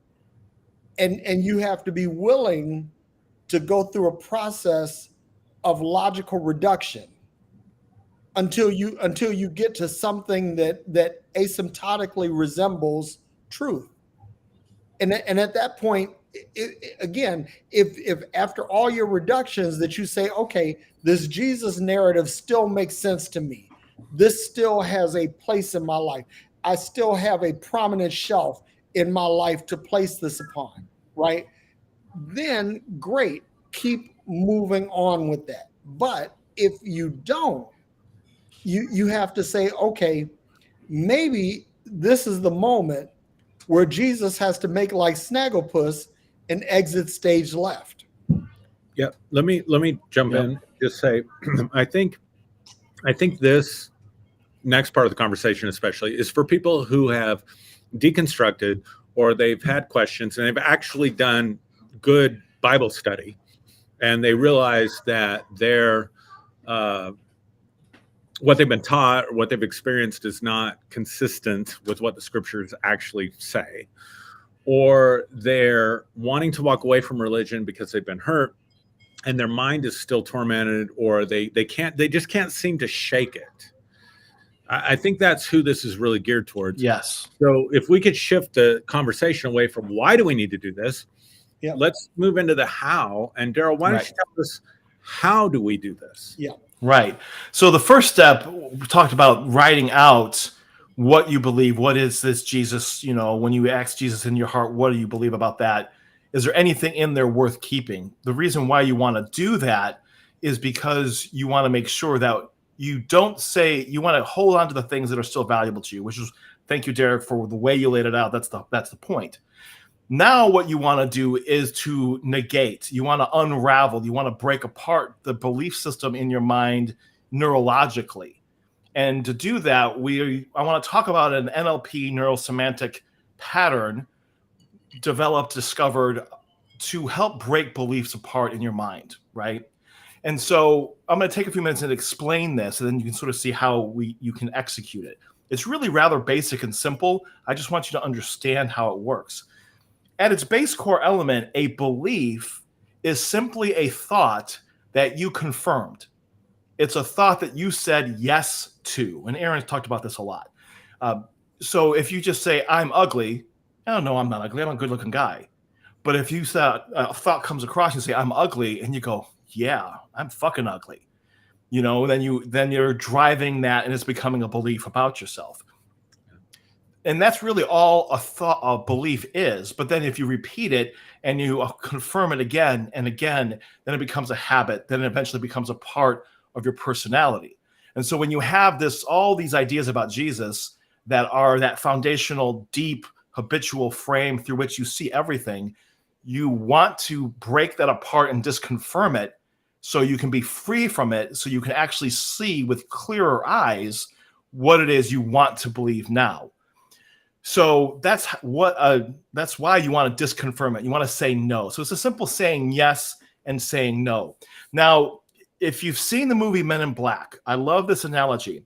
and you have to be willing to go through a process of logical reduction until you get to something that asymptotically resembles truth. And at that point, again, if after all your reductions that you say, okay, this Jesus narrative still makes sense to me, this still has a place in my life, I still have a prominent shelf in my life to place this upon, right? Then great, keep moving on with that. But if you don't, you have to say, okay, maybe this is the moment where Jesus has to make like Snagglepuss and exit stage left. Yeah, let me jump in. Just say, I think this next part of the conversation, especially, is for people who have deconstructed or they've had questions and they've actually done good Bible study, and they realize that their what they've been taught or what they've experienced is not consistent with what the scriptures actually say, or they're wanting to walk away from religion because they've been hurt and their mind is still tormented, or they just can't seem to shake it. I think that's who this is really geared towards. Yes. So if we could shift the conversation away from why do we need to do this, let's move into the how. And Daryl, why don't you tell us, how do we do this? Yeah. Right. So the first step, we talked about writing out what you believe. What is this Jesus? You know, when you ask Jesus in your heart, what do you believe about that? Is there anything in there worth keeping? The reason why you want to do that is because you want to make sure that you don't say, you want to hold on to the things that are still valuable to you, which is, thank you, Derrick, for the way you laid it out. That's the point. Now what you want to do is to negate. You want to unravel. You want to break apart the belief system in your mind neurologically. And to do that, I want to talk about an NLP neurosemantic pattern discovered to help break beliefs apart in your mind, right? And so I'm going to take a few minutes and explain this, and then you can sort of see how you can execute it. It's really rather basic and simple. I just want you to understand how it works. At its base core element, a belief is simply a thought that you confirmed. It's a thought that you said yes to. And Aaron's talked about this a lot. So if you just say, I'm ugly, oh, no, I'm not ugly. I'm a good-looking guy. But if you say a thought comes across and you say, I'm ugly, and you go, yeah, I'm fucking ugly, you know, then you're driving that, and it's becoming a belief about yourself. And that's really all a belief is. But then if you repeat it and you confirm it again and again, then it becomes a habit. Then it eventually becomes a part of your personality. And so when you have all these ideas about Jesus that are that foundational, deep, habitual frame through which you see everything, you want to break that apart and disconfirm it so you can be free from it, so you can actually see with clearer eyes what it is you want to believe now. So that's why you want to disconfirm it. You want to say no. So it's a simple saying yes and saying no. Now, if you've seen the movie Men in Black, I love this analogy.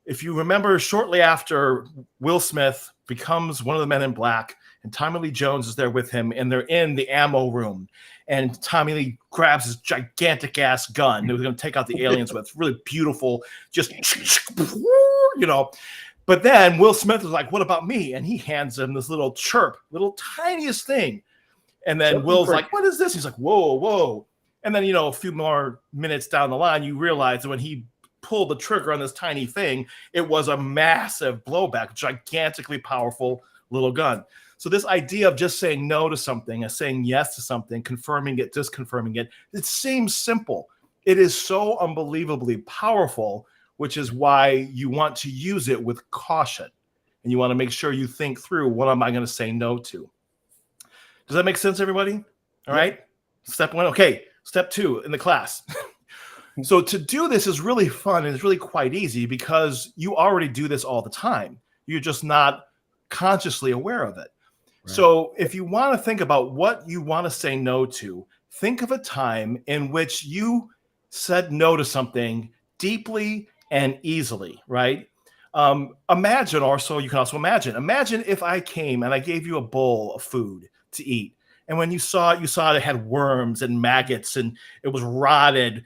If you remember, shortly after Will Smith becomes one of the Men in Black, and Tommy Lee Jones is there with him, and they're in the ammo room, and Tommy Lee grabs his gigantic ass gun that was going to take out the aliens with. Really beautiful, just, you know. But then Will Smith is like, what about me? And he hands him this little tiniest thing. And then Will's like, what is this? He's like, whoa, whoa. And then, a few more minutes down the line, you realize that when he pulled the trigger on this tiny thing, it was a massive blowback, gigantically powerful little gun. So this idea of just saying no to something and saying yes to something, confirming it, disconfirming it, it seems simple. It is so unbelievably powerful, which is why you want to use it with caution. And you want to make sure you think through, what am I going to say no to? Does that make sense, everybody? All right. Step one. Okay. Step two in the class. So to do this is really fun, and it's really quite easy because you already do this all the time. You're just not consciously aware of it. Right. So if you want to think about what you want to say no to, think of a time in which you said no to something deeply and easily, right? Imagine, or so you can also imagine if I came and I gave you a bowl of food to eat. And when you saw it had worms and maggots and it was rotted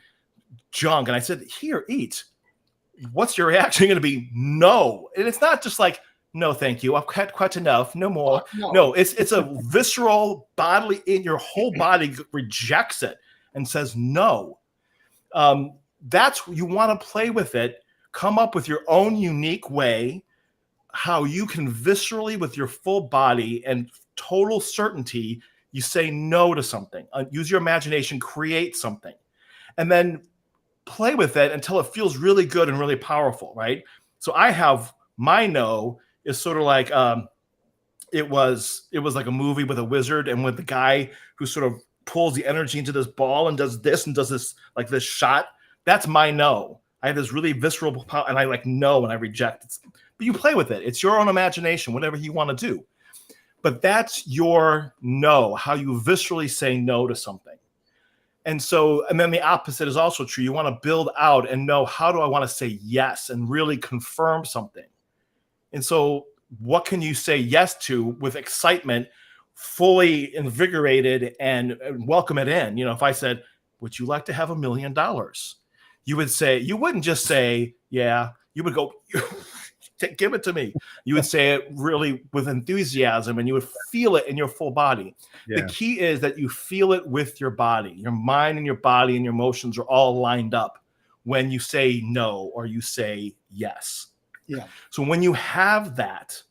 junk. And I said, here, eat. What's your reaction going to be? No. And it's not just like, no, thank you. I've had quite enough. No more. No, it's a visceral bodily, in your whole body rejects it and says no. That's, you want to play with it, come up with your own unique way, how you can viscerally, with your full body and total certainty, you say no to something. Use your imagination, create something. And then play with it until it feels really good and really powerful, right? So I have my no is sort of like it was like a movie with a wizard and with the guy who sort of pulls the energy into this ball and does this like this shot. That's my no. I have this really visceral power, and I like no and I reject it. But you play with it. It's your own imagination, whatever you want to do. But that's your no, how you viscerally say no to something. And then the opposite is also true. You want to build out and know, how do I want to say yes and really confirm something? And so what can you say yes to with excitement, fully invigorated, and welcome it in? If I said, would you like to have $1 million? You wouldn't just say, yeah. You would go, give it to me. You would say it really with enthusiasm, and you would feel it in your full body. Yeah. The key is that you feel it with your body. Your mind and your body and your emotions are all lined up when you say no or you say yes. Yeah. So when you have that,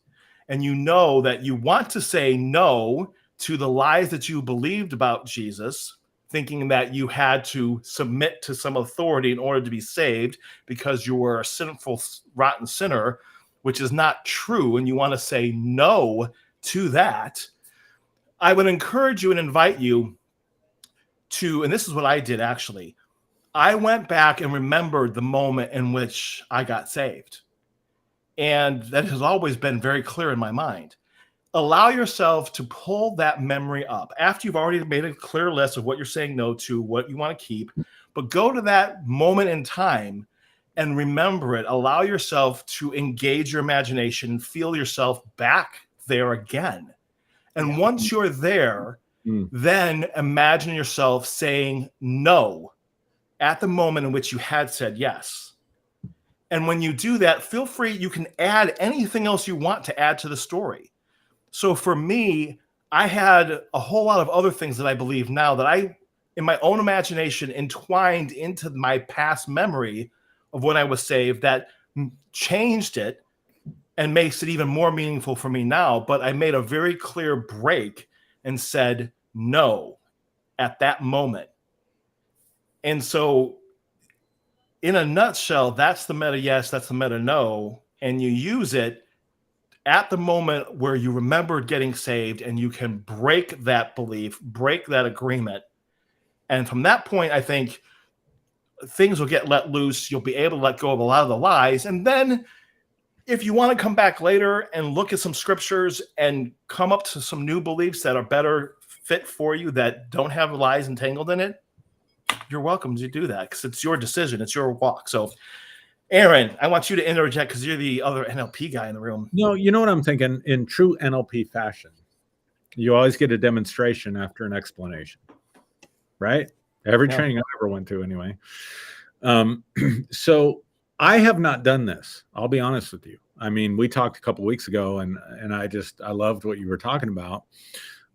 and you know that you want to say no to the lies that you believed about Jesus, thinking that you had to submit to some authority in order to be saved because you were a sinful, rotten sinner, which is not true, and you want to say no to that, I would encourage you and invite you to, and this is what I did actually, I went back and remembered the moment in which I got saved. And that has always been very clear in my mind. Allow yourself to pull that memory up after you've already made a clear list of what you're saying no to, what you want to keep, but go to that moment in time and remember it. Allow yourself to engage your imagination, feel yourself back there again. And once you're there, then imagine yourself saying no at the moment in which you had said yes. And when you do that, feel free, you can add anything else you want to add to the story. So for me, I had a whole lot of other things that I believe now that I, in my own imagination, entwined into my past memory of when I was saved that changed it and makes it even more meaningful for me now. But I made a very clear break and said no at that moment. And so in a nutshell, that's the meta yes, that's the meta no. And you use it at the moment where you remember getting saved, and you can break that belief, break that agreement. And from that point, I think things will get let loose. You'll be able to let go of a lot of the lies. And then if you want to come back later and look at some scriptures and come up to some new beliefs that are better fit for you, that don't have lies entangled in it, you're welcome to do that, because it's your decision. It's your walk. So Aaron, I want you to interject because you're the other NLP guy in the room. No, you know what I'm thinking? In true NLP fashion, you always get a demonstration after an explanation, right? Every training I ever went to anyway. So I have not done this. I'll be honest with you. I mean, we talked a couple of weeks ago, and I loved what you were talking about.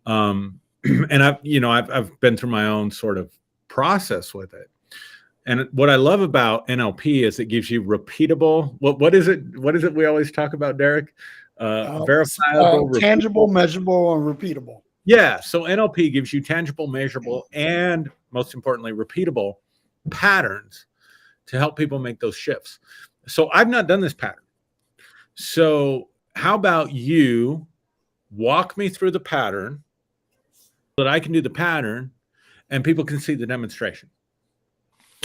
And I've been through my own sort of process with it. And what I love about NLP is it gives you repeatable. What is it? What is it we always talk about, Derrick? Verifiable, tangible, measurable, and repeatable. Yeah. So NLP gives you tangible, measurable, and most importantly, repeatable patterns to help people make those shifts. So I've not done this pattern. So how about you walk me through the pattern so that I can do the pattern and people can see the demonstration?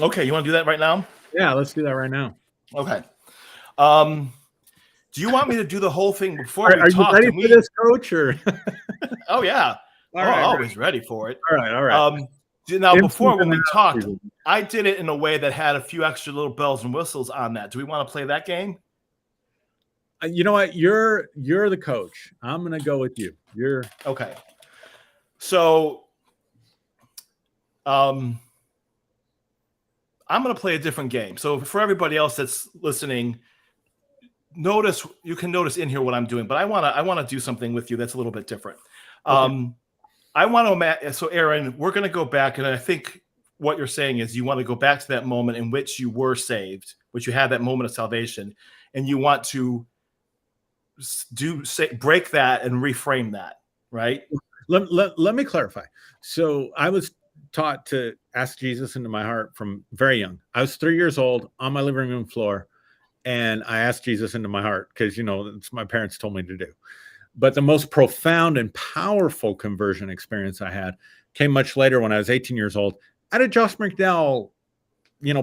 Okay, you want to do that right now? Yeah, let's do that right now. Okay. Do you want me to do the whole thing before we talk? Are you ready for this, Coach? Or oh yeah, always ready for it. All right. Now, before when we talked, I did it in a way that had a few extra little bells and whistles on that. Do we want to play that game? You know what? You're the coach. I'm gonna go with you. You're okay. So, I'm going to play a different game. So for everybody else that's listening, you can notice in here what I'm doing, but I want to do something with you that's a little bit different. Okay. I want to imagine. So Aaron, we're going to go back, and I think what you're saying is you want to go back to that moment in which you were saved, which you had that moment of salvation, and you want to break that and reframe that, right? Let me clarify. So I was taught to ask Jesus into my heart from very young. I was 3 years old on my living room floor, and I asked Jesus into my heart because, it's my parents told me to do. But the most profound and powerful conversion experience I had came much later when I was 18 years old at a Josh McDowell,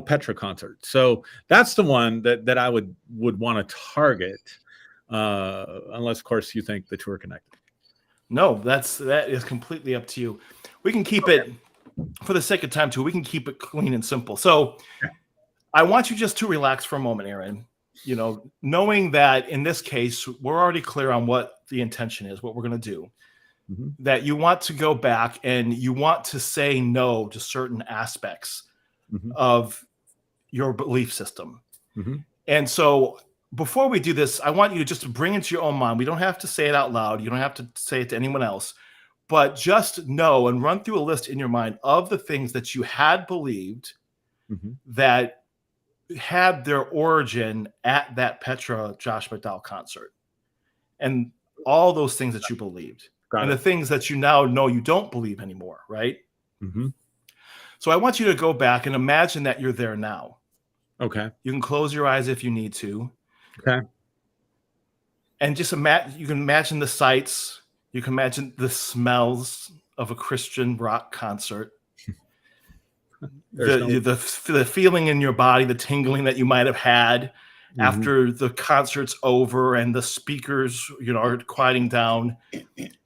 Petra concert. So that's the one that I would want to target, unless, of course, you think the two are connected. No, that is completely up to you. We can keep it, for the sake of time too, we can keep it clean and simple. So I want you just to relax for a moment, Aaron. Knowing that in this case, we're already clear on what the intention is, what we're going to do. Mm-hmm. That you want to go back and you want to say no to certain aspects mm-hmm. of your belief system. Mm-hmm. And so before we do this, I want you to just bring into your own mind. We don't have to say it out loud. You don't have to say it to anyone else, but just know and run through a list in your mind of the things that you had believed mm-hmm. that had their origin at that Petra Josh McDowell concert, and all those things that you believed. And the things that you now know you don't believe anymore, right? Mm-hmm. So I want you to go back and imagine that you're there now. Okay. You can close your eyes if you need to. Okay. And just you can imagine the sights. You can imagine the smells of a Christian rock concert. The feeling in your body, the tingling that you might have had mm-hmm. after the concert's over and the speakers, are quieting down,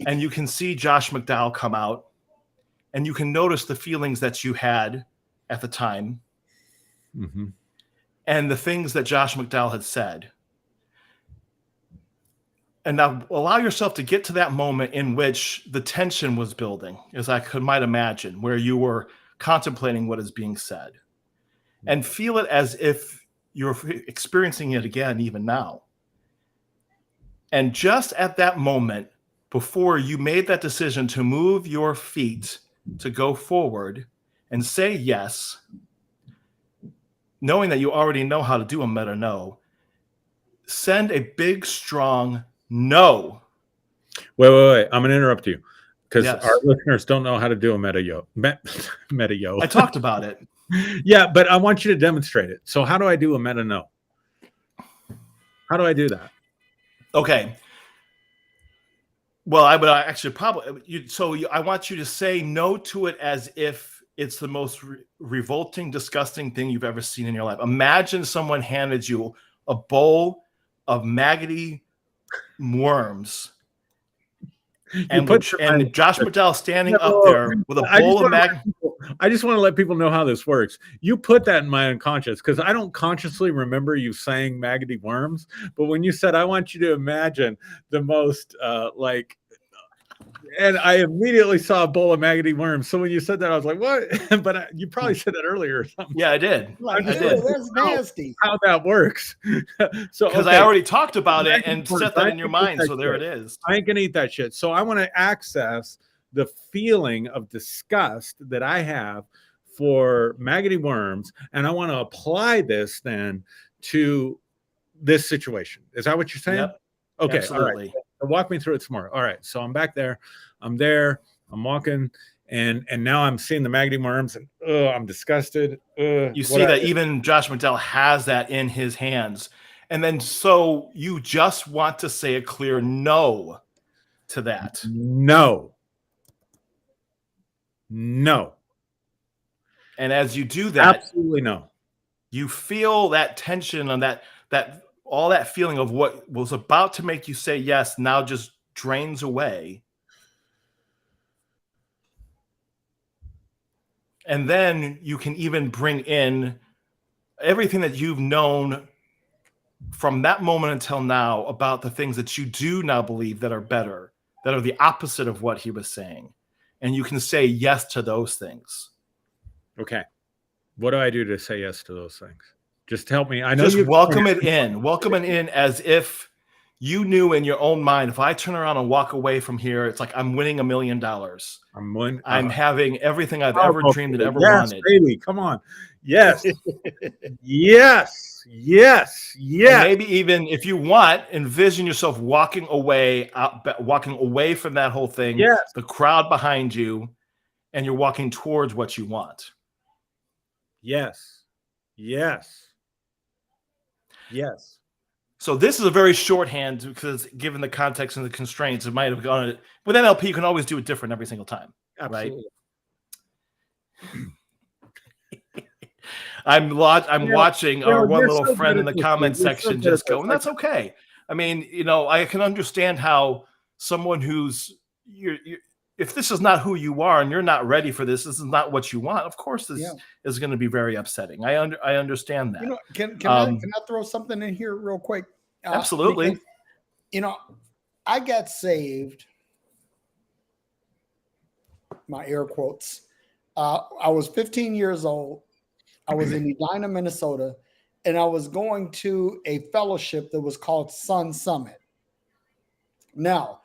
and you can see Josh McDowell come out, and you can notice the feelings that you had at the time mm-hmm. and the things that Josh McDowell had said. And now allow yourself to get to that moment in which the tension was building, as I might imagine, where you were contemplating what is being said, and feel it as if you're experiencing it again, even now. And just at that moment, before you made that decision to move your feet to go forward and say yes, knowing that you already know how to do a meta no, send a big, strong no. Wait. I'm going to interrupt you because our listeners don't know how to do a meta yo. I talked about it. Yeah, but I want you to demonstrate it. So how do I do a meta no? How do I do that? Okay. Well, I would actually probably. I want you to say no to it as if it's the most revolting, disgusting thing you've ever seen in your life. Imagine someone handed you a bowl of maggoty worms, and Josh McDowell standing up there with a bowl of maggoty. I just want to let people know how this works. You put that in my unconscious because I don't consciously remember you saying maggoty worms. But when you said, I want you to imagine the most and I immediately saw a bowl of maggoty worms. So when you said that, I was like, what? But you probably said that earlier or something. Yeah, I did. I did. That's nasty. How that works. So because I already talked about it and set that in your mind. So there it is. I ain't going to eat that shit. So I want to access the feeling of disgust that I have for maggoty worms. And I want to apply this then to this situation. Is that what you're saying? Yep. Okay. Absolutely. All right. So walk me through it some more. All right. So I'm back there. I'm there. I'm walking. And now I'm seeing the maggoty worms and I'm disgusted. You see that even Josh McDowell has that in his hands. And then so you just want to say a clear no to that. No. And as you do that, absolutely no. You feel that tension and that all that feeling of what was about to make you say yes now just drains away. And then you can even bring in everything that you've known from that moment until now about the things that you do now believe that are better, that are the opposite of what he was saying. And you can say yes to those things. Okay. What do I do to say yes to those things? Just help me. I know just welcome it in. Welcome it in as if you knew in your own mind, if I turn around and walk away from here, it's like I'm winning $1 million. I'm having everything I've ever dreamed and ever wanted. Baby, come on. Yes. Yes. And maybe even if you want, envision yourself walking away from that whole thing. Yes. The crowd behind you, and you're walking towards what you want. Yes. Yes. Yes. So this is a very shorthand because given the context and the constraints, it might have gone. With NLP, you can always do it different every single time. Absolutely. Right? I'm watching our one little friend in the comment section just go, and that's okay. I mean, I can understand how someone who's if this is not who you are and you're not ready for this is not what you want. Of course, this is going to be very upsetting. I understand that. Can I throw something in here real quick? Absolutely. Because, I got saved. My air quotes. I was 15 years old. I was in Edina, Minnesota, and I was going to a fellowship that was called Sun Summit. Now,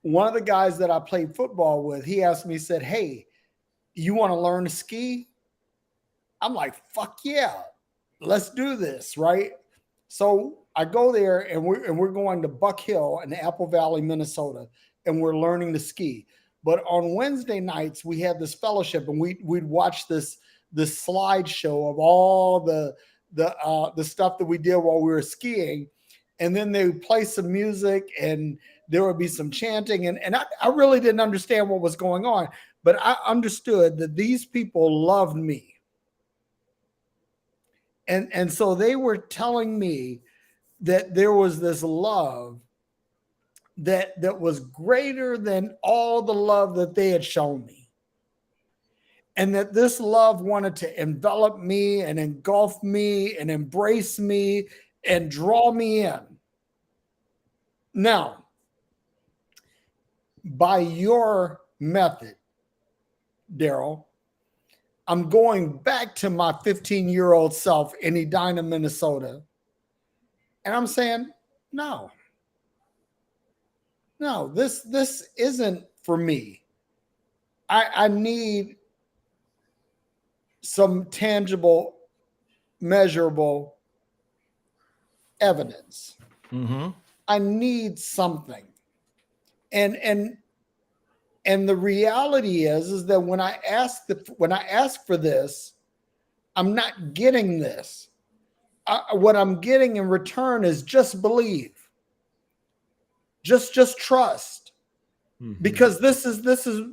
one of the guys that I played football with, he asked me, he said, "Hey, you want to learn to ski?" I'm like, "Fuck yeah, let's do this," right? So I go there, and we're going to Buck Hill in Apple Valley, Minnesota, and we're learning to ski. But on Wednesday nights, we had this fellowship, and we'd watch this slideshow of all the stuff that we did while we were skiing, and then they would play some music, and there would be some chanting, and I really didn't understand what was going on, but I understood that these people loved me, and so they were telling me that there was this love that was greater than all the love that they had shown me. And that this love wanted to envelop me and engulf me and embrace me and draw me in. Now, by your method, Daryl, I'm going back to my 15-year-old self in Edina, Minnesota. And I'm saying, no, this isn't for me. I need some tangible, measurable evidence. Mm-hmm. I need something. And the reality is that when I ask for this, I'm not getting this. What I'm getting in return is just believe. Just trust. Mm-hmm. Because this is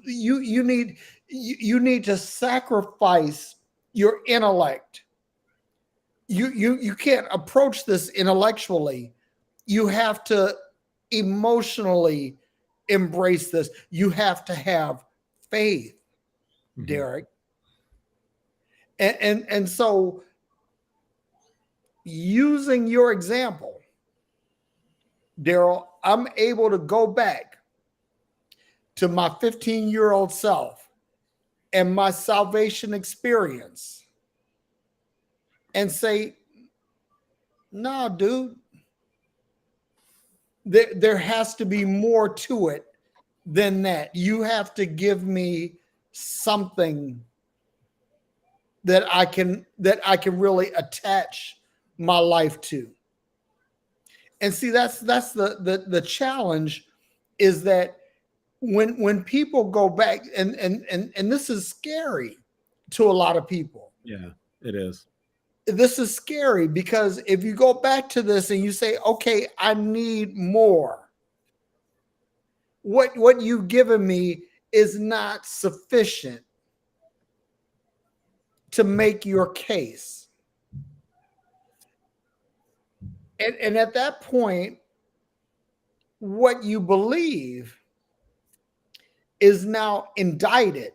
you need to sacrifice your intellect. You can't approach this intellectually. You have to emotionally embrace this. You have to have faith, mm-hmm. Derrick. And so using your example, Daryl, I'm able to go back to my 15-year-old self and my salvation experience and say, no, dude, there has to be more to it than that. You have to give me something that I can really attach my life to. And see, that's the challenge, is that when people go back, and this is scary to a lot of people. Yeah, it is. This is scary because if you go back to this and you say, okay, I need more, what you've given me is not sufficient to make your case. And at that point, what you believe is now indicted.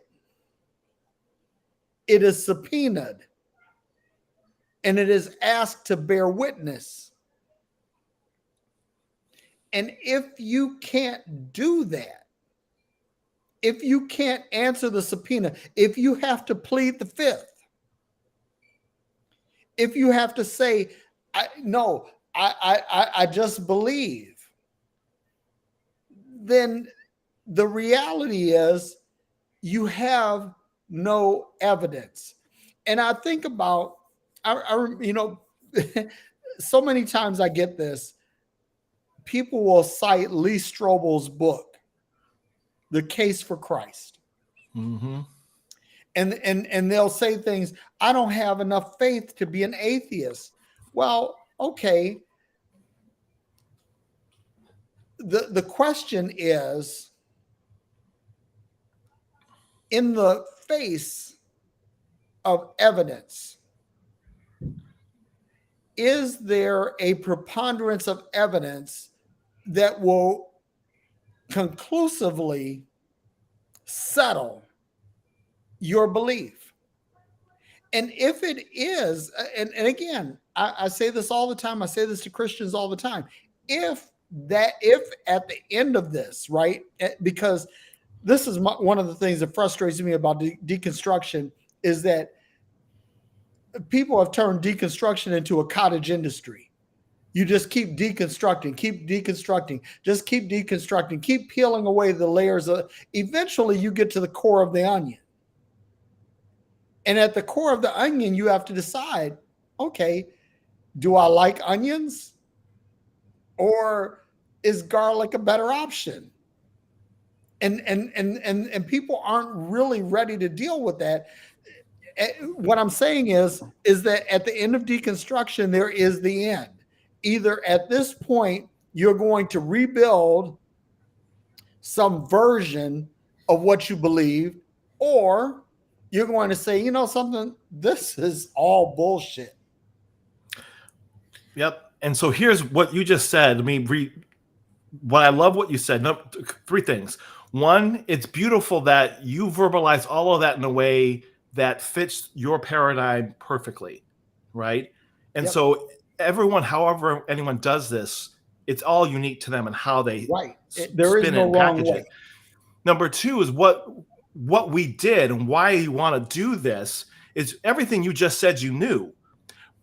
It is subpoenaed. And it is asked to bear witness. And if you can't do that, if you can't answer the subpoena, if you have to plead the fifth, if you have to say, I just believe, then the reality is you have no evidence. And I think about, so many times I get this. People will cite Lee Strobel's book, The Case for Christ. Mm-hmm. and they'll say things, I don't have enough faith to be an atheist. Well, okay. The question is, in the face of evidence, is there a preponderance of evidence that will conclusively settle your belief? And if it is, and again, I say this all the time, I say this to Christians all the time, if at the end of this, right, because this is one of the things that frustrates me about deconstruction is that people have turned deconstruction into a cottage industry. You just keep deconstructing, just keep deconstructing, keep peeling away the layers. Eventually you get to the core of the onion. And at the core of the onion, you have to decide, okay, do I like onions? Or is garlic a better option? And people aren't really ready to deal with that. What I'm saying is that at the end of deconstruction, there is the end. Either at this point, you're going to rebuild some version of what you believe, or you're going to say, you know something, this is all bullshit. Yep. And so here's what you just said. Let me read what I love what you said. No, 3 things. One, it's beautiful that you verbalize all of that in a way that fits your paradigm perfectly, right? And so everyone, however anyone does this, it's all unique to them and how they there is no wrong way. Number 2 is what we did and why you want to do this is everything you just said you knew,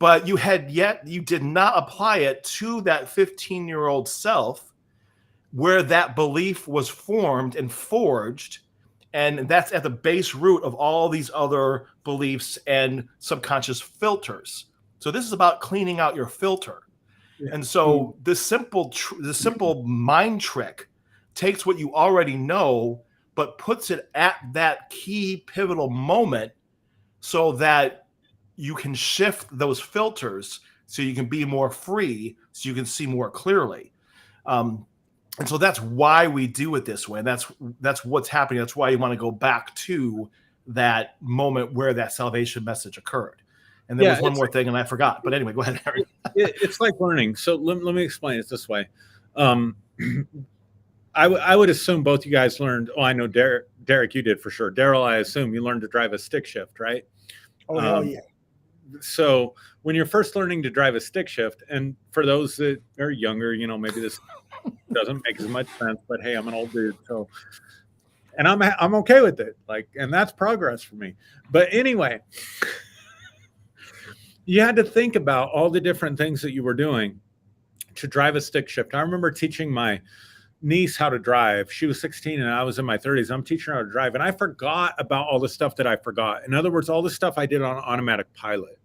but you did not apply it to that 15-year-old self where that belief was formed and forged. And that's at the base root of all these other beliefs and subconscious filters. So this is about cleaning out your filter. Yeah. And so the simple mind trick takes what you already know, but puts it at that key pivotal moment so that you can shift those filters so you can be more free, so you can see more clearly. And so that's why we do it this way. And that's what's happening. That's why you want to go back to that moment where that salvation message occurred. And there was one more thing, and I forgot. But anyway, go ahead, Harry. It's like learning. So let me explain it this way. I would assume both you guys learned. Oh, I know Derrick, you did for sure. Daryl, I assume you learned to drive a stick shift, right? Oh, yeah. So when you're first learning to drive a stick shift, and for those that are younger, maybe this doesn't make as much sense, but hey, I'm an old dude, so, and I'm okay with it. And that's progress for me. But anyway, you had to think about all the different things that you were doing to drive a stick shift. I remember teaching my niece how to drive. She was 16 and I was in my 30s. I'm teaching her how to drive, and I forgot about all the stuff that I forgot. In other words, all the stuff I did on automatic pilot.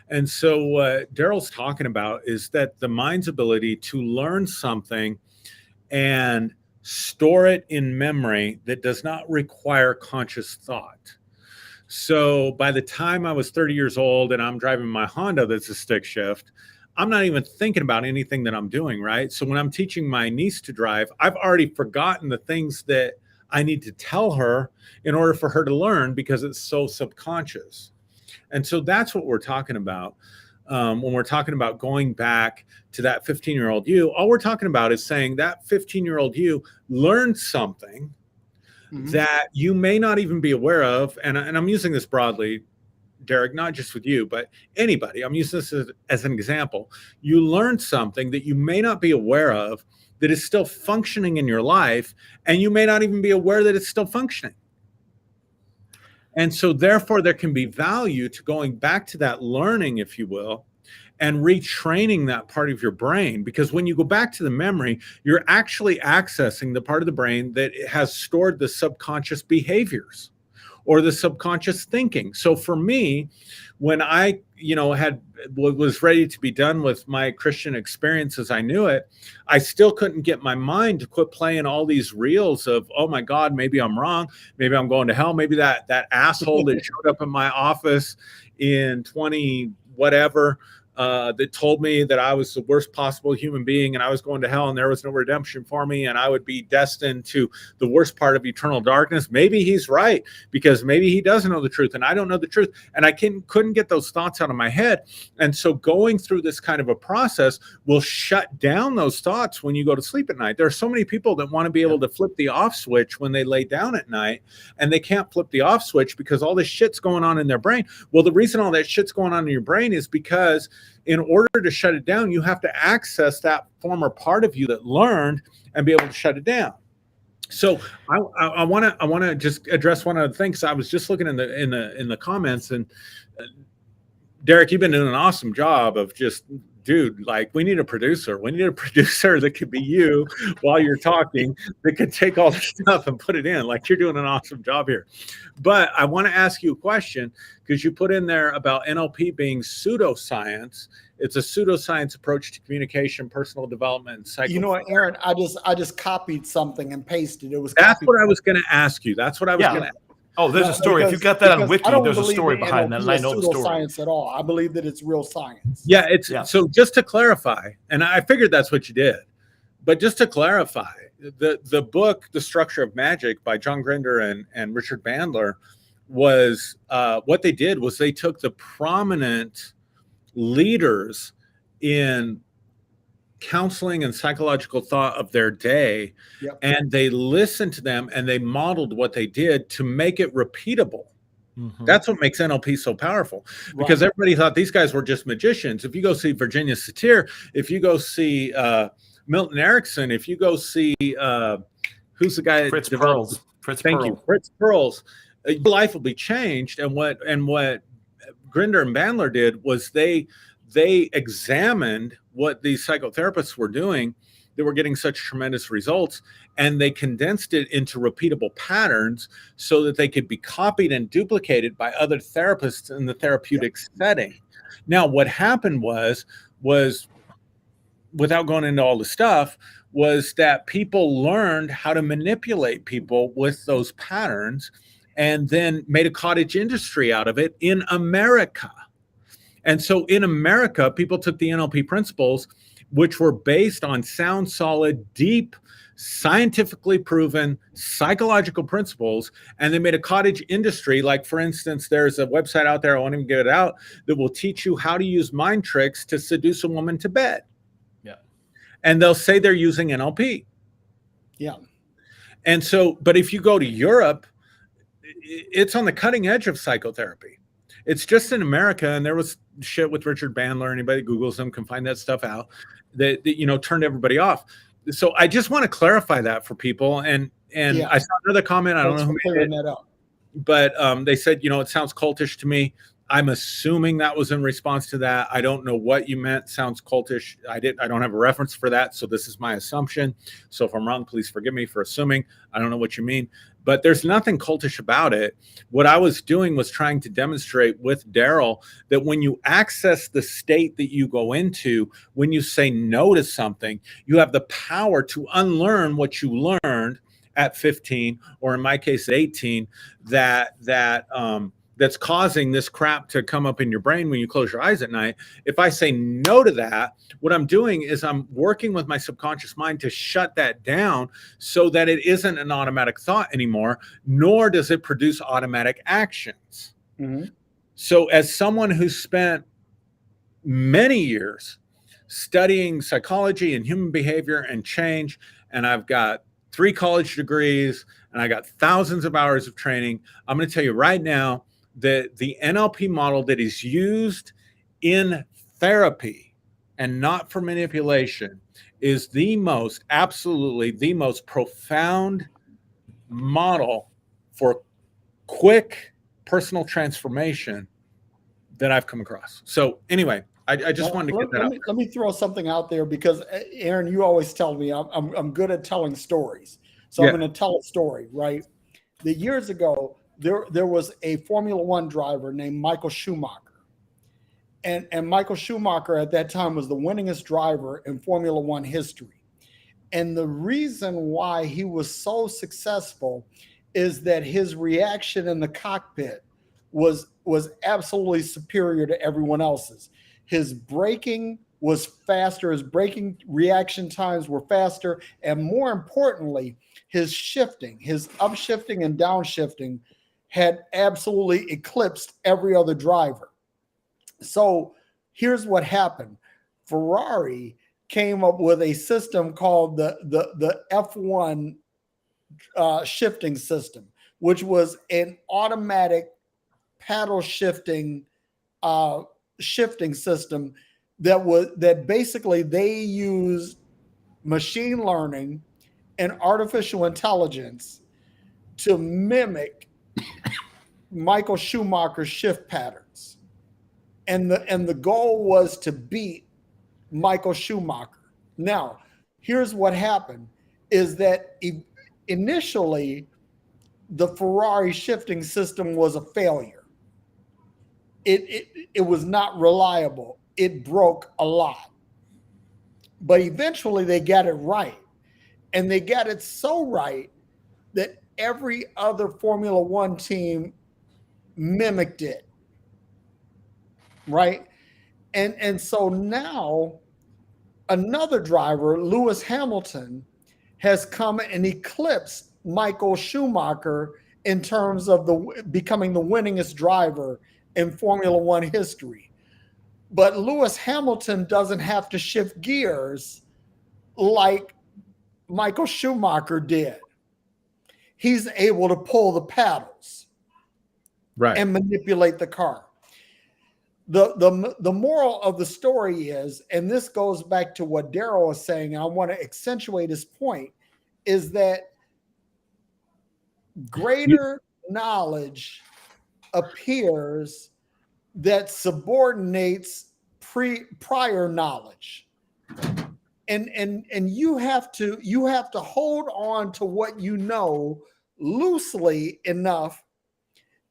And so what Daryl's talking about is that the mind's ability to learn something and store it in memory that does not require conscious thought. So by the time I was 30 years old and I'm driving my Honda that's a stick shift, I'm not even thinking about anything that I'm doing, right? So when I'm teaching my niece to drive, I've already forgotten the things that I need to tell her in order for her to learn because it's so subconscious. And so that's what we're talking about. When we're talking about going back to that 15-year-old you, all we're talking about is saying that 15-year-old you learned something that you may not even be aware of. And I'm using this broadly, Derrick, not just with you, but anybody. I'm using this as an example. You learned something that you may not be aware of that is still functioning in your life, and you may not even be aware that it's still functioning. And so therefore there can be value to going back to that learning, if you will, and retraining that part of your brain. Because when you go back to the memory, you're actually accessing the part of the brain that has stored the subconscious behaviors, or the subconscious thinking. So for me, when I, was ready to be done with my Christian experience as I knew it, I still couldn't get my mind to quit playing all these reels of, oh my God, maybe I'm wrong. Maybe I'm going to hell. Maybe that asshole that showed up in my office in 20 whatever, that told me that I was the worst possible human being and I was going to hell and there was no redemption for me and I would be destined to the worst part of eternal darkness. Maybe he's right, because maybe he doesn't know the truth and I don't know the truth. And I couldn't get those thoughts out of my head. And so going through this kind of a process will shut down those thoughts when you go to sleep at night. There are so many people that want to be able to flip the off switch when they lay down at night, and they can't flip the off switch because all this shit's going on in their brain. Well, the reason all that shit's going on in your brain is because in order to shut it down, you have to access that former part of you that learned and be able to shut it down. So I want to just address one other thing. So I was just looking in the comments, and Derrick, you've been doing an awesome job of just, dude, like, we need a producer. We need a producer that could be you while you're talking, that could take all this stuff and put it in. Like, you're doing an awesome job here. But I want to ask you a question, because you put in there about NLP being pseudoscience. It's a pseudoscience approach to communication, personal development, and psychology. You know what, Aaron? I just copied something and pasted. That's what I was going to ask you. That's what I was going to ask. Oh, there's a story. If you got that on Wiki, there's a story behind that, and I know the story. Science at all. I believe that it's real science. Yeah, so just to clarify, and I figured that's what you did, but just to clarify, the book, The Structure of Magic by John Grinder and Richard Bandler, was what they did was they took the prominent leaders in counseling and psychological thought of their day, and they listened to them and they modeled what they did to make it repeatable. That's what makes NLP so powerful, because everybody thought these guys were just magicians. If you go see Virginia Satir, if you go see Milton Erickson, if you go see who's the guy? Fritz Perls. Fritz Perls. Your life will be changed. And what Grinder and Bandler did was they examined what these psychotherapists were doing that were getting such tremendous results, and they condensed it into repeatable patterns so that they could be copied and duplicated by other therapists in the therapeutic setting. Now, what happened was, without going into all the stuff, was that people learned how to manipulate people with those patterns and then made a cottage industry out of it in America. And so in America, people took the NLP principles, which were based on sound, solid, deep, scientifically proven psychological principles, and they made a cottage industry. Like, for instance, there's a website out there, I won't even get it out, that will teach you how to use mind tricks to seduce a woman to bed. Yeah. And they'll say they're using NLP. Yeah. And so, but if you go to Europe, it's on the cutting edge of psychotherapy. It's just in America, and there was shit with Richard Bandler. Anybody Googles him can find that stuff out that turned everybody off. So I just want to clarify that for people. And I saw another comment. I don't know who made it, but they said, it sounds cultish to me. I'm assuming that was in response to that. I don't know what you meant. Sounds cultish. I don't have a reference for that. So this is my assumption. So if I'm wrong, please forgive me for assuming. I don't know what you mean, but there's nothing cultish about it. What I was doing was trying to demonstrate with Daryl that when you access the state that you go into, when you say no to something, you have the power to unlearn what you learned at 15, or in my case, at 18, that's causing this crap to come up in your brain when you close your eyes at night. If I say no to that, what I'm doing is I'm working with my subconscious mind to shut that down so that it isn't an automatic thought anymore, nor does it produce automatic actions. So as someone who spent many years studying psychology and human behavior and change, and I've got 3 college degrees and I got thousands of hours of training, I'm going to tell you right now, the NLP model that is used in therapy and not for manipulation is absolutely the most profound model for quick personal transformation that I've come across. So anyway, I just wanted to get that out. Let me throw something out there, because Aaron, you always tell me I'm good at telling stories. So I'm going to tell a story, right? That years ago, there was a Formula One driver named Michael Schumacher. And Michael Schumacher at that time was the winningest driver in Formula One history. And the reason why he was so successful is that his reaction in the cockpit was absolutely superior to everyone else's. His braking was faster, his braking reaction times were faster, and more importantly, his shifting, his upshifting and downshifting had absolutely eclipsed every other driver. So here's what happened. Ferrari came up with a system called the F1 shifting system, which was an automatic paddle shifting system that basically they used machine learning and artificial intelligence to mimic Michael Schumacher's shift patterns. And the goal was to beat Michael Schumacher. Now, here's what happened is that initially the Ferrari shifting system was a failure. It was not reliable. It broke a lot. But eventually they got it right. And they got it so right that every other Formula One team mimicked it. Right? And so now another driver, Lewis Hamilton, has come and eclipsed Michael Schumacher in terms of becoming the winningest driver in Formula One history. But Lewis Hamilton doesn't have to shift gears like Michael Schumacher did. He's able to pull the paddles and manipulate the car. The moral of the story is, and this goes back to what Daryl was saying, and I want to accentuate his point, is that greater knowledge appears that subordinates prior knowledge. And you have to hold on to what you know loosely enough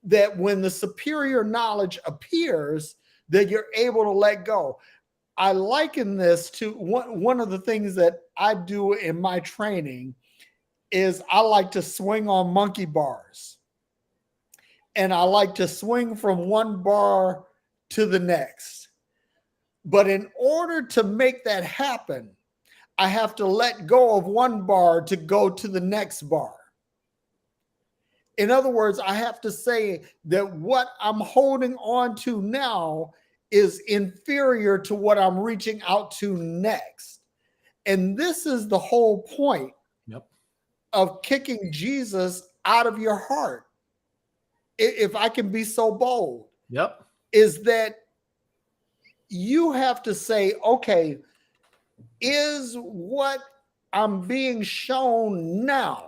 that when the superior knowledge appears, that you're able to let go. I liken this to one of the things that I do in my training is I like to swing on monkey bars. And I like to swing from one bar to the next. But in order to make that happen, I have to let go of one bar to go to the next bar. In other words, I have to say that what I'm holding on to now is inferior to what I'm reaching out to next. And this is the whole point of kicking Jesus out of your heart. If I can be so bold, is that you have to say, okay, is what I'm being shown now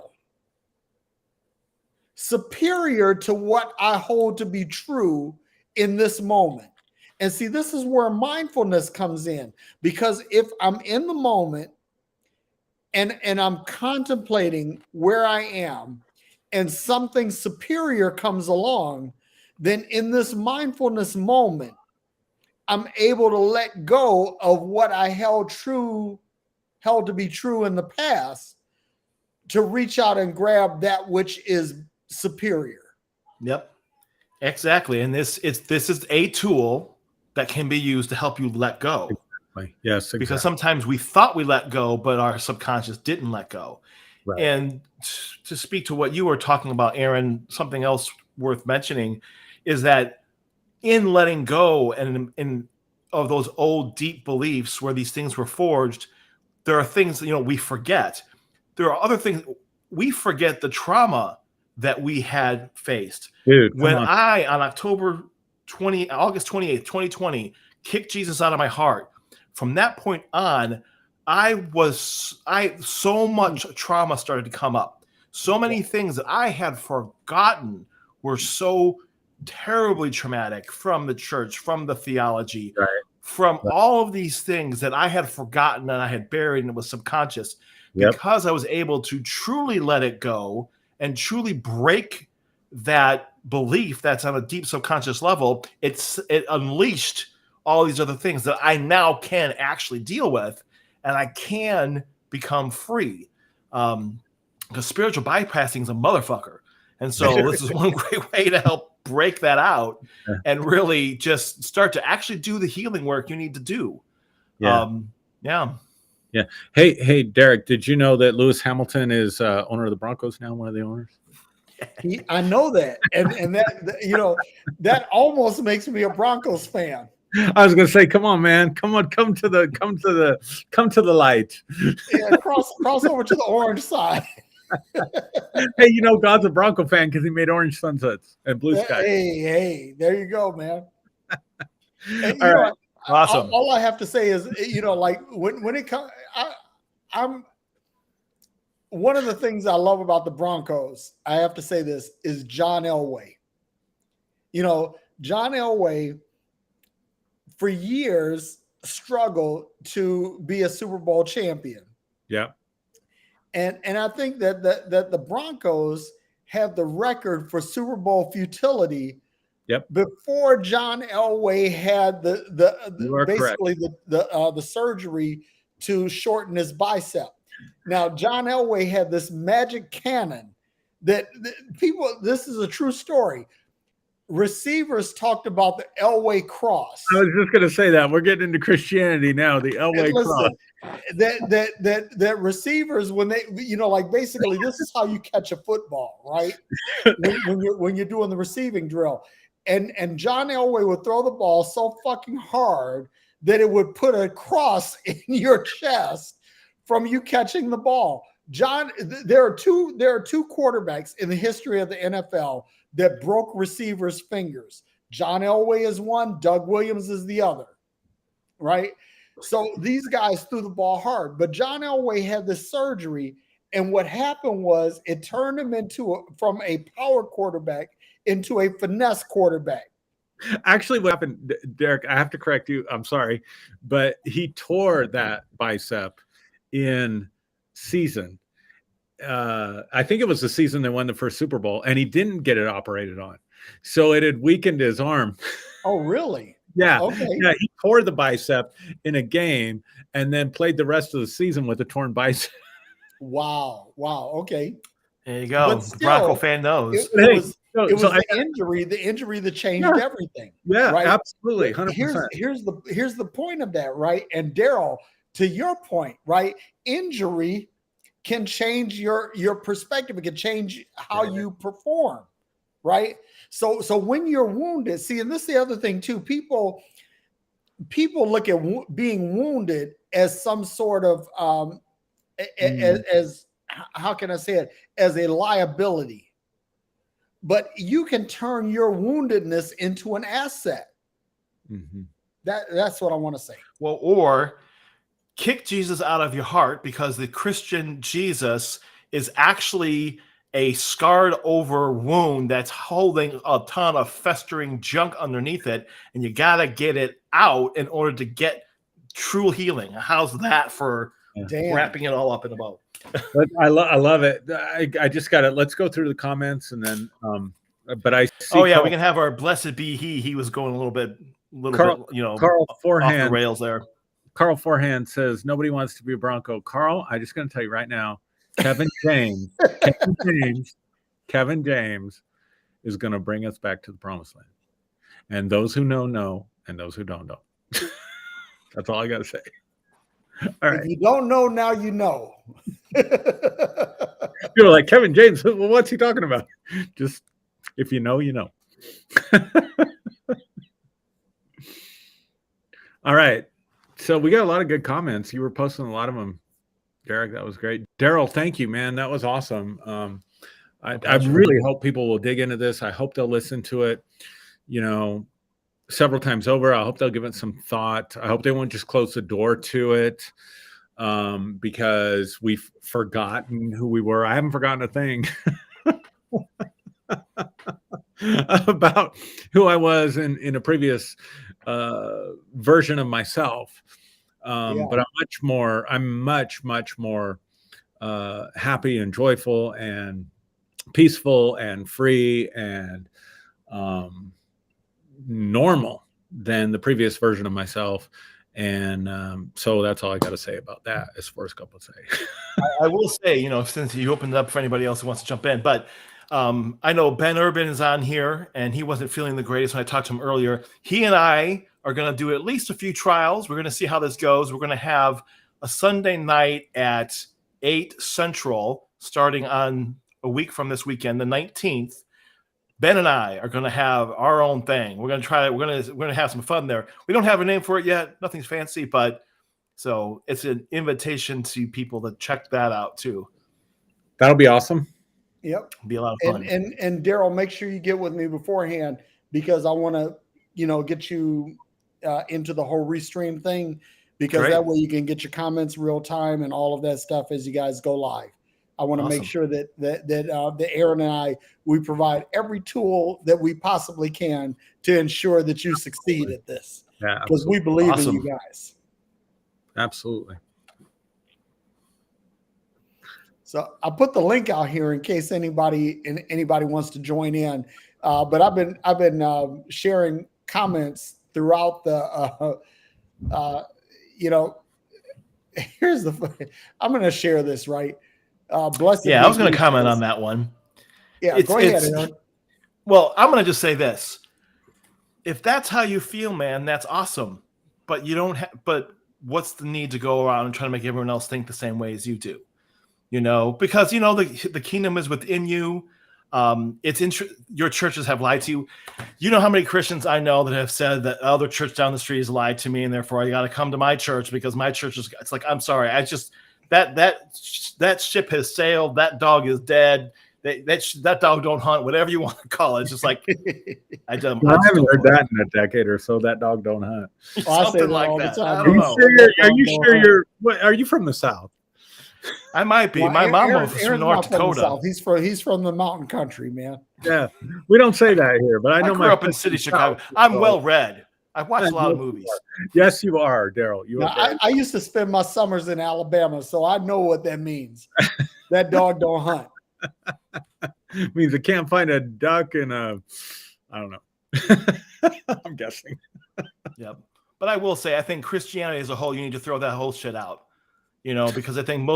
superior to what I hold to be true in this moment? And see, this is where mindfulness comes in, because if I'm in the moment and I'm contemplating where I am and something superior comes along, then in this mindfulness moment, I'm able to let go of what I held to be true in the past to reach out and grab that which is superior. Yep, exactly. And this is a tool that can be used to help you let go. Exactly. Yes, exactly. Because sometimes we thought we let go, but our subconscious didn't let go. Right. And to speak to what you were talking about, Aaron, something else worth mentioning is that in letting go and in of those old deep beliefs where these things were forged, there are things, we forget. There are other things. We forget the trauma that we had faced. Dude, when I, on August 28th, 2020, kicked Jesus out of my heart, from that point on, so much trauma started to come up. So many things that I had forgotten were so terribly traumatic from the church, from the theology, from all of these things that I had forgotten and I had buried and it was subconscious, because I was able to truly let it go and truly break that belief that's on a deep subconscious level, it unleashed all these other things that I now can actually deal with, and I can become free. Because spiritual bypassing is a motherfucker. And so this is one great way to help break that out and really just start to actually do the healing work you need to do. Yeah. Yeah. Hey, Derrick, did you know that Lewis Hamilton is owner of the Broncos now, one of the owners? I know that. And that, you know, that almost makes me a Broncos fan. I was gonna say, come on, man, come to the light. Yeah, cross over to the orange side. Hey, you know, God's a Bronco fan because he made orange sunsets and blue skies. Hey, there you go, man. And, All right. Awesome. All I have to say is, you know, like when it comes, I'm one of the things I love about the Broncos, I have to say this, is John Elway. You know, John Elway for years struggled to be a Super Bowl champion. Yeah. And I think that the Broncos have the record for Super Bowl futility. Yep. Before John Elway had basically correct. the surgery to shorten his bicep. Now John Elway had this magic cannon that people. This is a true story. Receivers talked about the Elway cross. I was just going to say that we're getting into Christianity now. The Elway cross. That receivers, when they, you know, like basically this is how you catch a football, right? when you're doing the receiving drill, and John Elway would throw the ball so fucking hard that it would put a cross in your chest from you catching the ball. John, there are two quarterbacks in the history of the NFL that broke receivers' fingers. John Elway is one, Doug Williams is the other, right? So these guys threw the ball hard, but John Elway had this surgery, and what happened was it turned him from a power quarterback into a finesse quarterback. Actually, what happened, Derrick, I have to correct you. I'm sorry, but he tore that bicep in season. I think it was the season they won the first Super Bowl, and he didn't get it operated on. So it had weakened his arm. Oh, really? Yeah. Okay. Yeah. He tore the bicep in a game and then played the rest of the season with a torn bicep. Wow. Okay. There you go. Still, Bronco fan knows. It was the injury that changed everything. Yeah, right? Absolutely. 100%. Here's the point of that, right? And Daryl, to your point, right? Injury can change your perspective. It can change how you perform, right? So when you're wounded, see, and this is the other thing too. People look at being wounded as some sort of as how can I say it, as a liability. But you can turn your woundedness into an asset. Mm-hmm. That's what I want to say. Well, or kick Jesus out of your heart, because the Christian Jesus is actually a scarred over wound that's holding a ton of festering junk underneath it, and you got to get it out in order to get true healing. How's that for wrapping it all up in a bow? I love it. I just got to, let's go through the comments and then, but I see. Oh yeah, we can have our blessed be he. He was going a little bit, you know, Carl Forehand, off the rails there. Carl Forehand says, nobody wants to be a Bronco. Carl, I'm just going to tell you right now, Kevin James is going to bring us back to the promised land. And those who know, and those who don't. That's all I got to say. All right. If you don't know, now you know. You're like, Kevin James, well, what's he talking about? Just, if you know, you know. All right. So we got a lot of good comments. You were posting a lot of them, Derrick. That was great. Daryl, thank you, man. That was awesome. I really hope people will dig into this. I hope they'll listen to it, you know, several times over. I hope they'll give it some thought. I hope they won't just close the door to it because we've forgotten who we were. I haven't forgotten a thing about who I was in a previous version of myself. But I'm much more happy and joyful and peaceful and free and normal than the previous version of myself. And so that's all I got to say about that as far as couples say. I will say, you know, since you opened it up for anybody else who wants to jump in, but I know Ben Urban is on here and he wasn't feeling the greatest when I talked to him earlier. He and I are going to do at least a few trials. We're going to see how this goes. We're going to have a Sunday night at 8 Central starting on a week from this weekend, the 19th. Ben and I are going to have our own thing. We're going to try it. We're going to have some fun there. We don't have a name for it yet. Nothing's fancy, but so it's an invitation to people to check that out too. That'll be awesome. Yep. It'll be a lot of fun. And Daryl, make sure you get with me beforehand because I want to, you know, get you into the whole restream thing because that way you can get your comments real time and all of that stuff as you guys go live. I want to make sure that Aaron and I, we provide every tool that we possibly can to ensure that you succeed at this. Yeah, because we believe in you guys. Absolutely. So I'll put the link out here in case anybody wants to join in. But I've been sharing comments throughout the you know. Here's the. I'm going to share this right. Blessed. Yeah, I was going to comment on that one. Yeah, go ahead, Aaron. Well, I'm going to just say this. If that's how you feel, man, that's awesome. But you don't but what's the need to go around and try to make everyone else think the same way as you do? You know, because, you know, the kingdom is within you. Your churches have lied to you. You know how many Christians I know that have said that other church down the street has lied to me and therefore I got to come to my church because my church is, it's like, I'm sorry. I just, that ship has sailed. That dog is dead. That dog don't hunt, whatever you want to call it. It's just like I haven't heard that in a decade or so. That dog don't hunt. Something like that. Are you sure you're? Are you from the South? I might be. My mom was from North Dakota. He's from the mountain country, man. Yeah, we don't say that here, but I know I grew up in city Chicago. I'm well read. I've watched a lot of movies. Yes, you are, Daryl. I used to spend my summers in Alabama, so I know what that means. That dog don't hunt. Means it can't find a duck in a, I don't know. I'm guessing. Yep. But I will say, I think Christianity as a whole, you need to throw that whole shit out. You know, because I think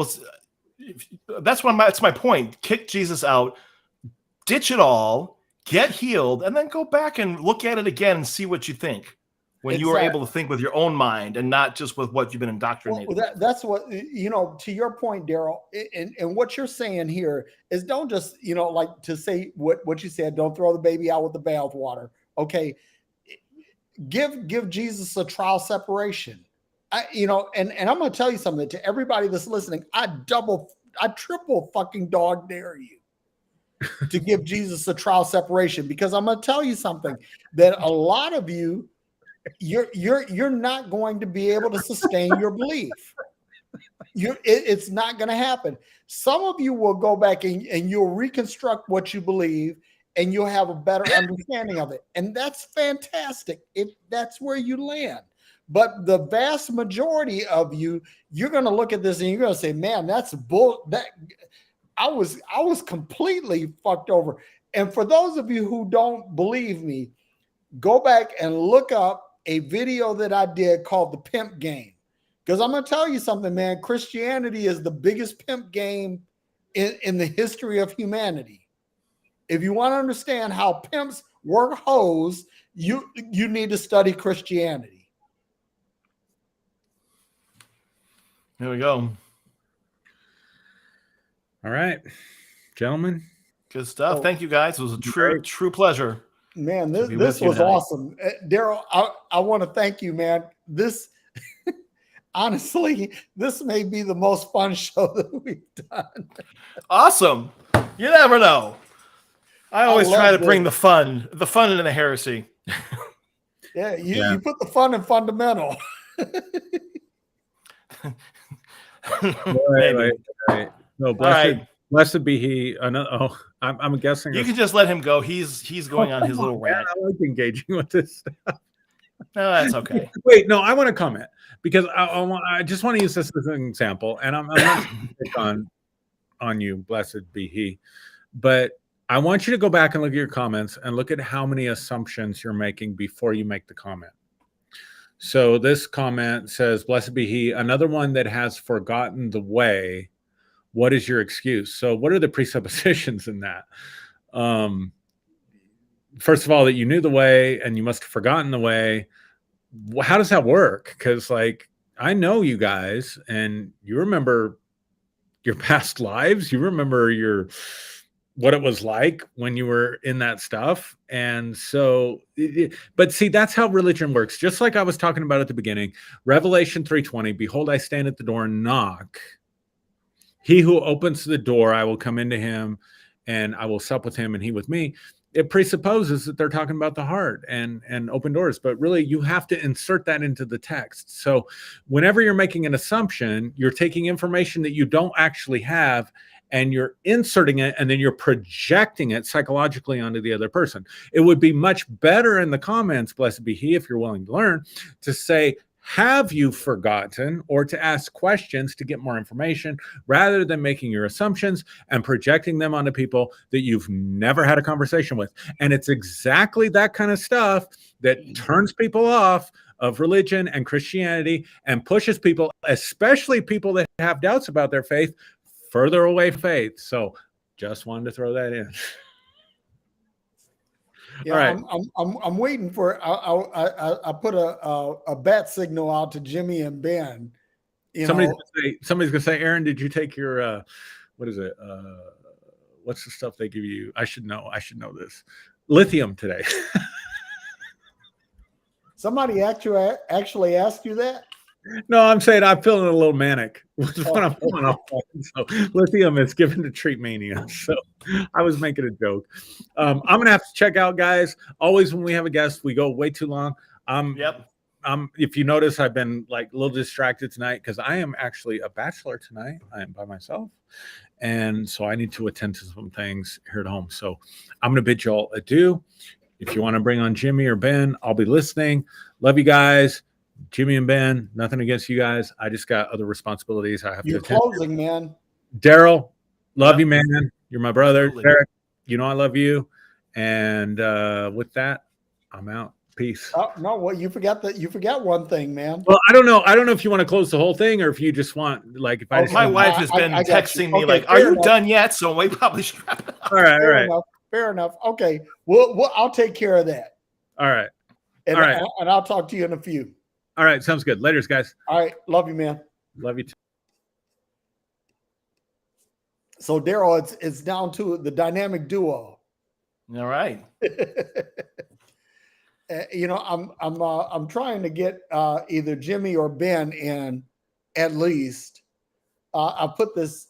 that's my point. Kick Jesus out, ditch it all, get healed, and then go back and look at it again and see what you think. When you are able to think with your own mind and not just with what you've been indoctrinated. Well, that's what, you know, to your point, Daryl, and what you're saying here is don't just, you know, like to say what you said, don't throw the baby out with the bathwater. Okay. Give Jesus a trial separation. You know, and I'm going to tell you something to everybody that's listening. I triple fucking dog dare you to give Jesus a trial separation because I'm going to tell you something that a lot of you, you're not going to be able to sustain your belief. It's not going to happen. Some of you will go back and you'll reconstruct what you believe and you'll have a better understanding of it. And that's fantastic if that's where you land. But the vast majority of you, you're going to look at this and you're going to say, man, that's bull. That I was completely fucked over. And for those of you who don't believe me, go back and look up a video that I did called The Pimp Game. Because I'm going to tell you something, man. Christianity is the biggest pimp game in the history of humanity. If you want to understand how pimps work hoes, you need to study Christianity. Here we go. All right, gentlemen. Good stuff. Thank you, guys. It was a true pleasure. Man, this was awesome. Daryl, I want to thank you, man. This, honestly, this may be the most fun show that we've done. Awesome. You never know. I always try to bring the fun into the heresy. Yeah, you put the fun in fundamental. Right. No, blessed be he. I'm guessing you can just let him go. He's going on his little rant. I like engaging with this stuff. No, that's okay. Wait, no, I want to comment because I just want to use this as an example, and I'm not on you, blessed be he, but I want you to go back and look at your comments and look at how many assumptions you're making before you make the comment. So this comment says, blessed be he, another one that has forgotten the way. What is your excuse? So what are the presuppositions in that? First of all, that you knew the way and you must have forgotten the way. How does that work? Because like, I know you guys and you remember your past lives. You remember what it was like when you were in that stuff. And so, but see, that's how religion works. Just like I was talking about at the beginning, Revelation 3:20, behold, I stand at the door and knock. He who opens the door, I will come into him and I will sup with him and he with me. It presupposes that they're talking about the heart and open doors, but really you have to insert that into the text. So whenever you're making an assumption, you're taking information that you don't actually have and you're inserting it and then you're projecting it psychologically onto the other person. It would be much better in the comments, blessed be he, if you're willing to learn, to say, have you forgotten, or to ask questions to get more information rather than making your assumptions and projecting them onto people that you've never had a conversation with. And it's exactly that kind of stuff that turns people off of religion and Christianity and pushes people, especially people that have doubts about their faith, further away from faith. So just wanted to throw that in. Yeah, all right. I'm waiting for. I put a bat signal out to Jimmy and Ben. Somebody's gonna say, Aaron, did you take your what is it? What's the stuff they give you? I should know this. Lithium today. Somebody actually asked you that? No, I'm saying I'm feeling a little manic. When I'm pulling off. So lithium is given to treat mania. So I was making a joke. I'm gonna have to check out, guys. Always when we have a guest, we go way too long. Yep. If you notice, I've been like a little distracted tonight because I am actually a bachelor tonight. I am by myself. And so I need to attend to some things here at home. So I'm going to bid you all adieu. If you want to bring on Jimmy or Ben, I'll be listening. Love you guys. Jimmy and Ben, nothing against you guys. I just got other responsibilities I have You're to attend closing, to. man. Daryl, love you, man. You're my brother. Absolutely. Derrick, you know I love you. And with that, I'm out. Peace. Oh, no, well, you forgot one thing, man. Well, I don't know if you want to close the whole thing or if you just want, like, if I just my wife has been texting me like, "Are you done yet?" So we probably should wrap it up. All right. Fair enough. Okay, well, I'll take care of that. All right. And, all right. And I'll talk to you in a few. All right. Sounds good. Laters, guys. All right. Love you, man. Love you too. So Daryl, it's down to the dynamic duo. All right. I'm trying to get either Jimmy or Ben in at least. I put this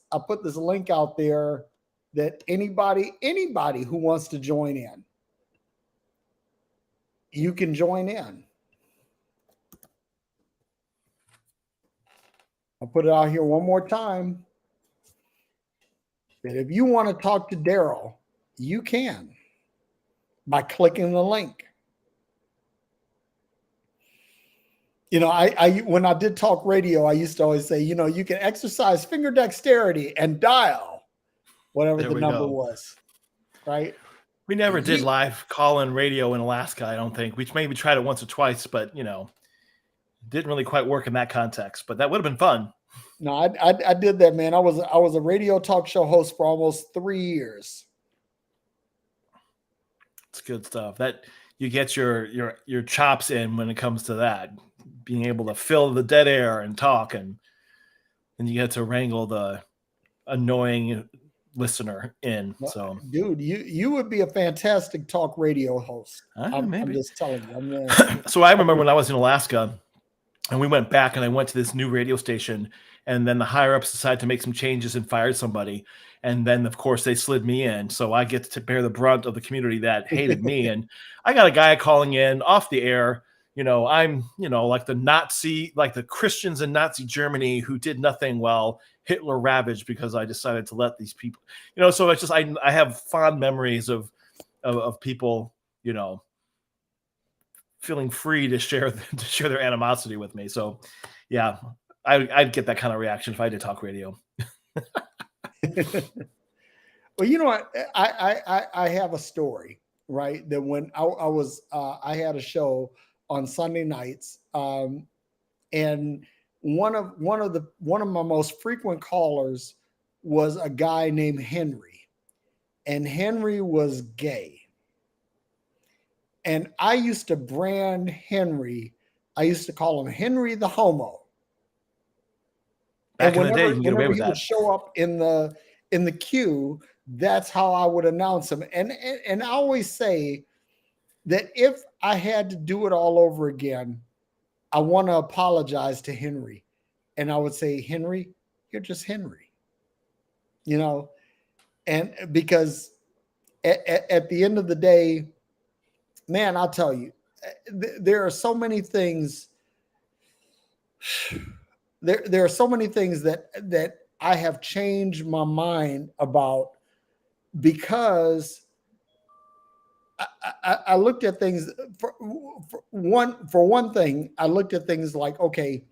link out there that anybody who wants to join in, you can join in. I'll put it out here one more time. That if you want to talk to Daryl, you can by clicking the link. You know, I when I did talk radio, I used to always say, you know, you can exercise finger dexterity and dial whatever the number was, right? We never did live call-in radio in Alaska, I don't think. We maybe tried it once or twice, but, you know, didn't really quite work in that context. But that would have been fun. No, I did that, man. I was a radio talk show host for almost 3 years. It's good stuff. That you get your chops in when it comes to that. Being able to fill the dead air and talk, and you get to wrangle the annoying listener in. So, dude, you would be a fantastic talk radio host. I'm just telling you. So I remember when I was in Alaska, and we went back, and I went to this new radio station, and then the higher ups decided to make some changes and fired somebody, and then of course they slid me in. So I get to bear the brunt of the community that hated me, and I got a guy calling in off the air. You know, I'm, you know, like the Christians in Nazi Germany who did nothing while Hitler ravaged because I decided to let these people, you know, so it's just, I have fond memories of people, you know, feeling free to share their animosity with me. So yeah, I'd get that kind of reaction if I did talk radio. Well, you know what? I have a story, right? That when I had a show on Sunday nights, and one of my most frequent callers was a guy named Henry, and Henry was gay. And I used to brand Henry. I used to call him Henry the Homo. Back And in the day, you can get away whenever with he would that. show up in the queue, that's how I would announce him. And I always say that if I had to do it all over again, I want to apologize to Henry. And I would say, Henry, you're just Henry. You know, and because at the end of the day, man, I'll tell you, there are so many things. There are so many things that I have changed my mind about, because I looked at things for one thing. I looked at things like, okay,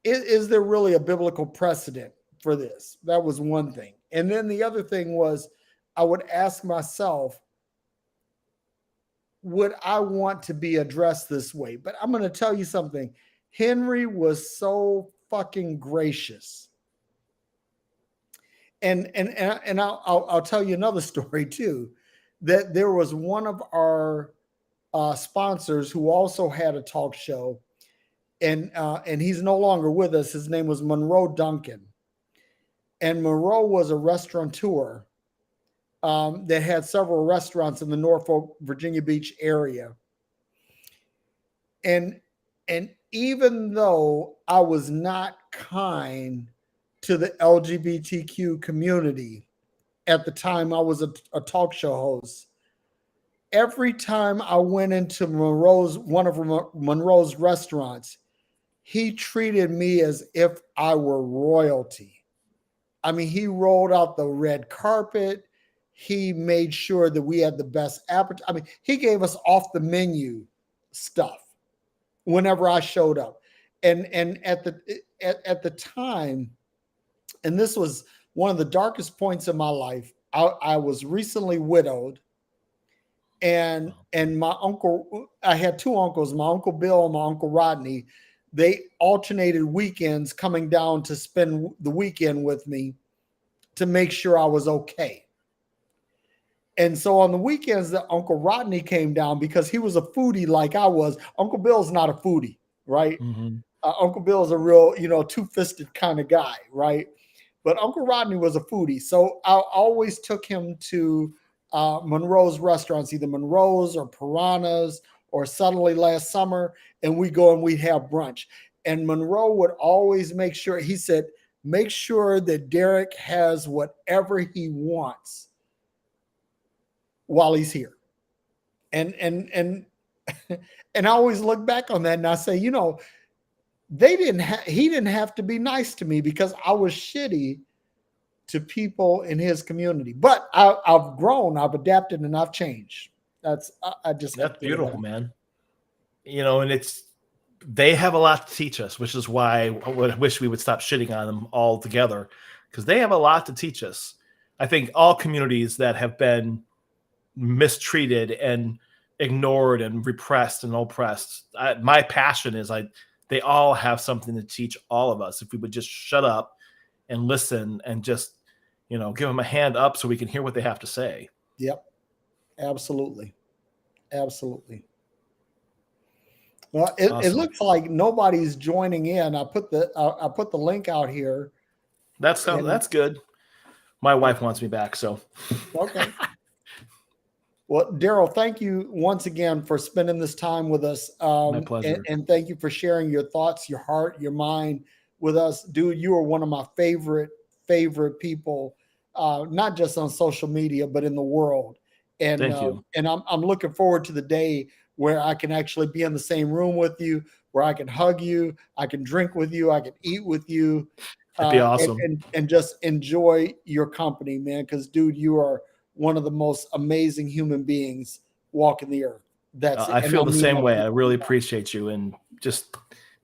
is there really a biblical precedent for this? That was one thing. And then the other thing was, I would ask myself, would I want to be addressed this way? But I'm going to tell you something. Henry was so fucking gracious. And I'll tell you another story too, that there was one of our sponsors who also had a talk show, and he's no longer with us. His name was Monroe Duncan, and Monroe was a restaurateur that had several restaurants in the Norfolk, Virginia Beach area. And even though I was not kind to the LGBTQ community at the time I was a talk show host, every time I went into one of Monroe's restaurants, he treated me as if I were royalty. I mean, he rolled out the red carpet. He made sure that we had the best appetite. I mean, he gave us off the menu stuff whenever I showed up. And at the time, and this was one of the darkest points in my life, I was recently widowed. And my uncle, I had two uncles, my Uncle Bill and my Uncle Rodney. They alternated weekends coming down to spend the weekend with me to make sure I was okay. And so on the weekends that Uncle Rodney came down, because he was a foodie like I was. Uncle Bill's not a foodie, right? Mm-hmm. Uncle Bill's a real, two-fisted kind of guy, right? But Uncle Rodney was a foodie. So I always took him to Monroe's restaurants, either Monroe's or Piranha's or Suddenly Last Summer, and we go and we'd have brunch. And Monroe would always make sure, he said, make sure that Derrick has whatever he wants while he's here. And and I always look back on that and I say, he didn't have to be nice to me because I was shitty to people in his community. But I've grown, I've adapted, and I've changed. That's Beautiful, man. And they have a lot to teach us, which is why I wish we would stop shitting on them altogether, because they have a lot to teach us. I think all communities that have been mistreated and ignored and repressed and oppressed, my passion is they all have something to teach all of us if we would just shut up and listen and just give them a hand up so we can hear what they have to say. Yep, absolutely. Well, awesome. It looks like nobody's joining in. I put the link out here. That's good. My wife wants me back, so okay. Well, Daryl, thank you once again for spending this time with us. My pleasure. And thank you for sharing your thoughts, your heart, your mind with us. Dude, you are one of my favorite people, not just on social media, but in the world. And thank you. And I'm looking forward to the day where I can actually be in the same room with you, where I can hug you, I can drink with you, I can eat with you. That'd be awesome. And just enjoy your company, man. Because, dude, you are one of the most amazing human beings walking the earth. I feel the same way. I really appreciate you. And just,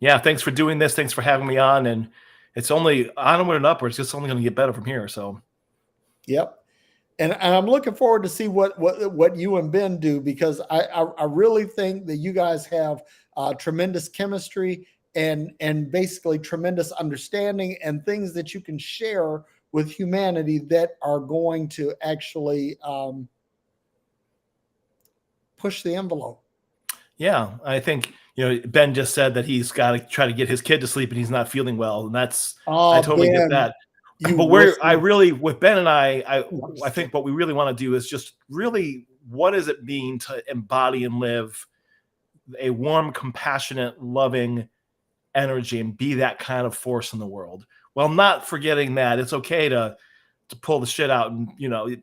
thanks for doing this. Thanks for having me on. And, it's only onward and upwards. It's just only going to get better from here. So, yep. And I'm looking forward to see what you and Ben do, because I really think that you guys have tremendous chemistry and basically tremendous understanding and things that you can share with humanity that are going to actually push the envelope. Yeah, I think, Ben just said that he's got to try to get his kid to sleep and he's not feeling well. And I totally get that. But with Ben and I think what we really want to do is just really, what does it mean to embody and live a warm, compassionate, loving energy and be that kind of force in the world, while not forgetting that it's okay to pull the shit out. And,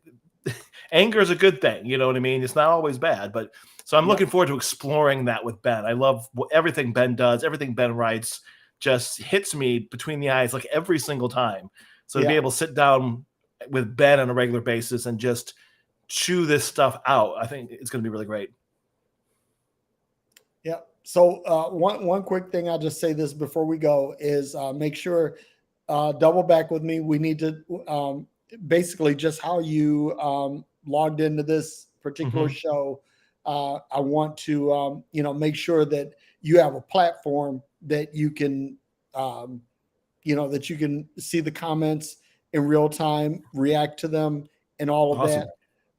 anger is a good thing. You know what I mean? It's not always bad, but so I'm looking forward to exploring that with Ben. I love everything Ben does. Everything Ben writes just hits me between the eyes, like every single time. So to be able to sit down with Ben on a regular basis and just chew this stuff out, I think it's going to be really great. Yeah. So one quick thing, I'll just say this before we go, is make sure double back with me. We need to basically just how you logged into this particular show. I want to make sure that you have a platform that you can that you can see the comments in real time, react to them, and all of that.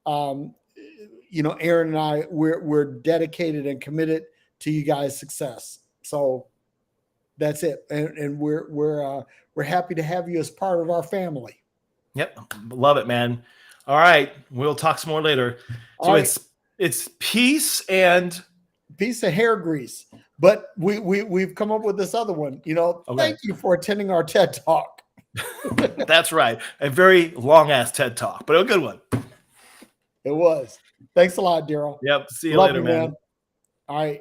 Aaron and I, we're dedicated and committed to you guys' success. So that's it, and we're happy to have you as part of our family. Yep, love it, man. All right, we'll talk some more later. So it's peace and hair grease. But we've come up with this other one. Thank you for attending our TED Talk. That's right. A very long ass TED Talk, but a good one. It was. Thanks a lot, Daryl. Yep. See you Love later, you, man. All right.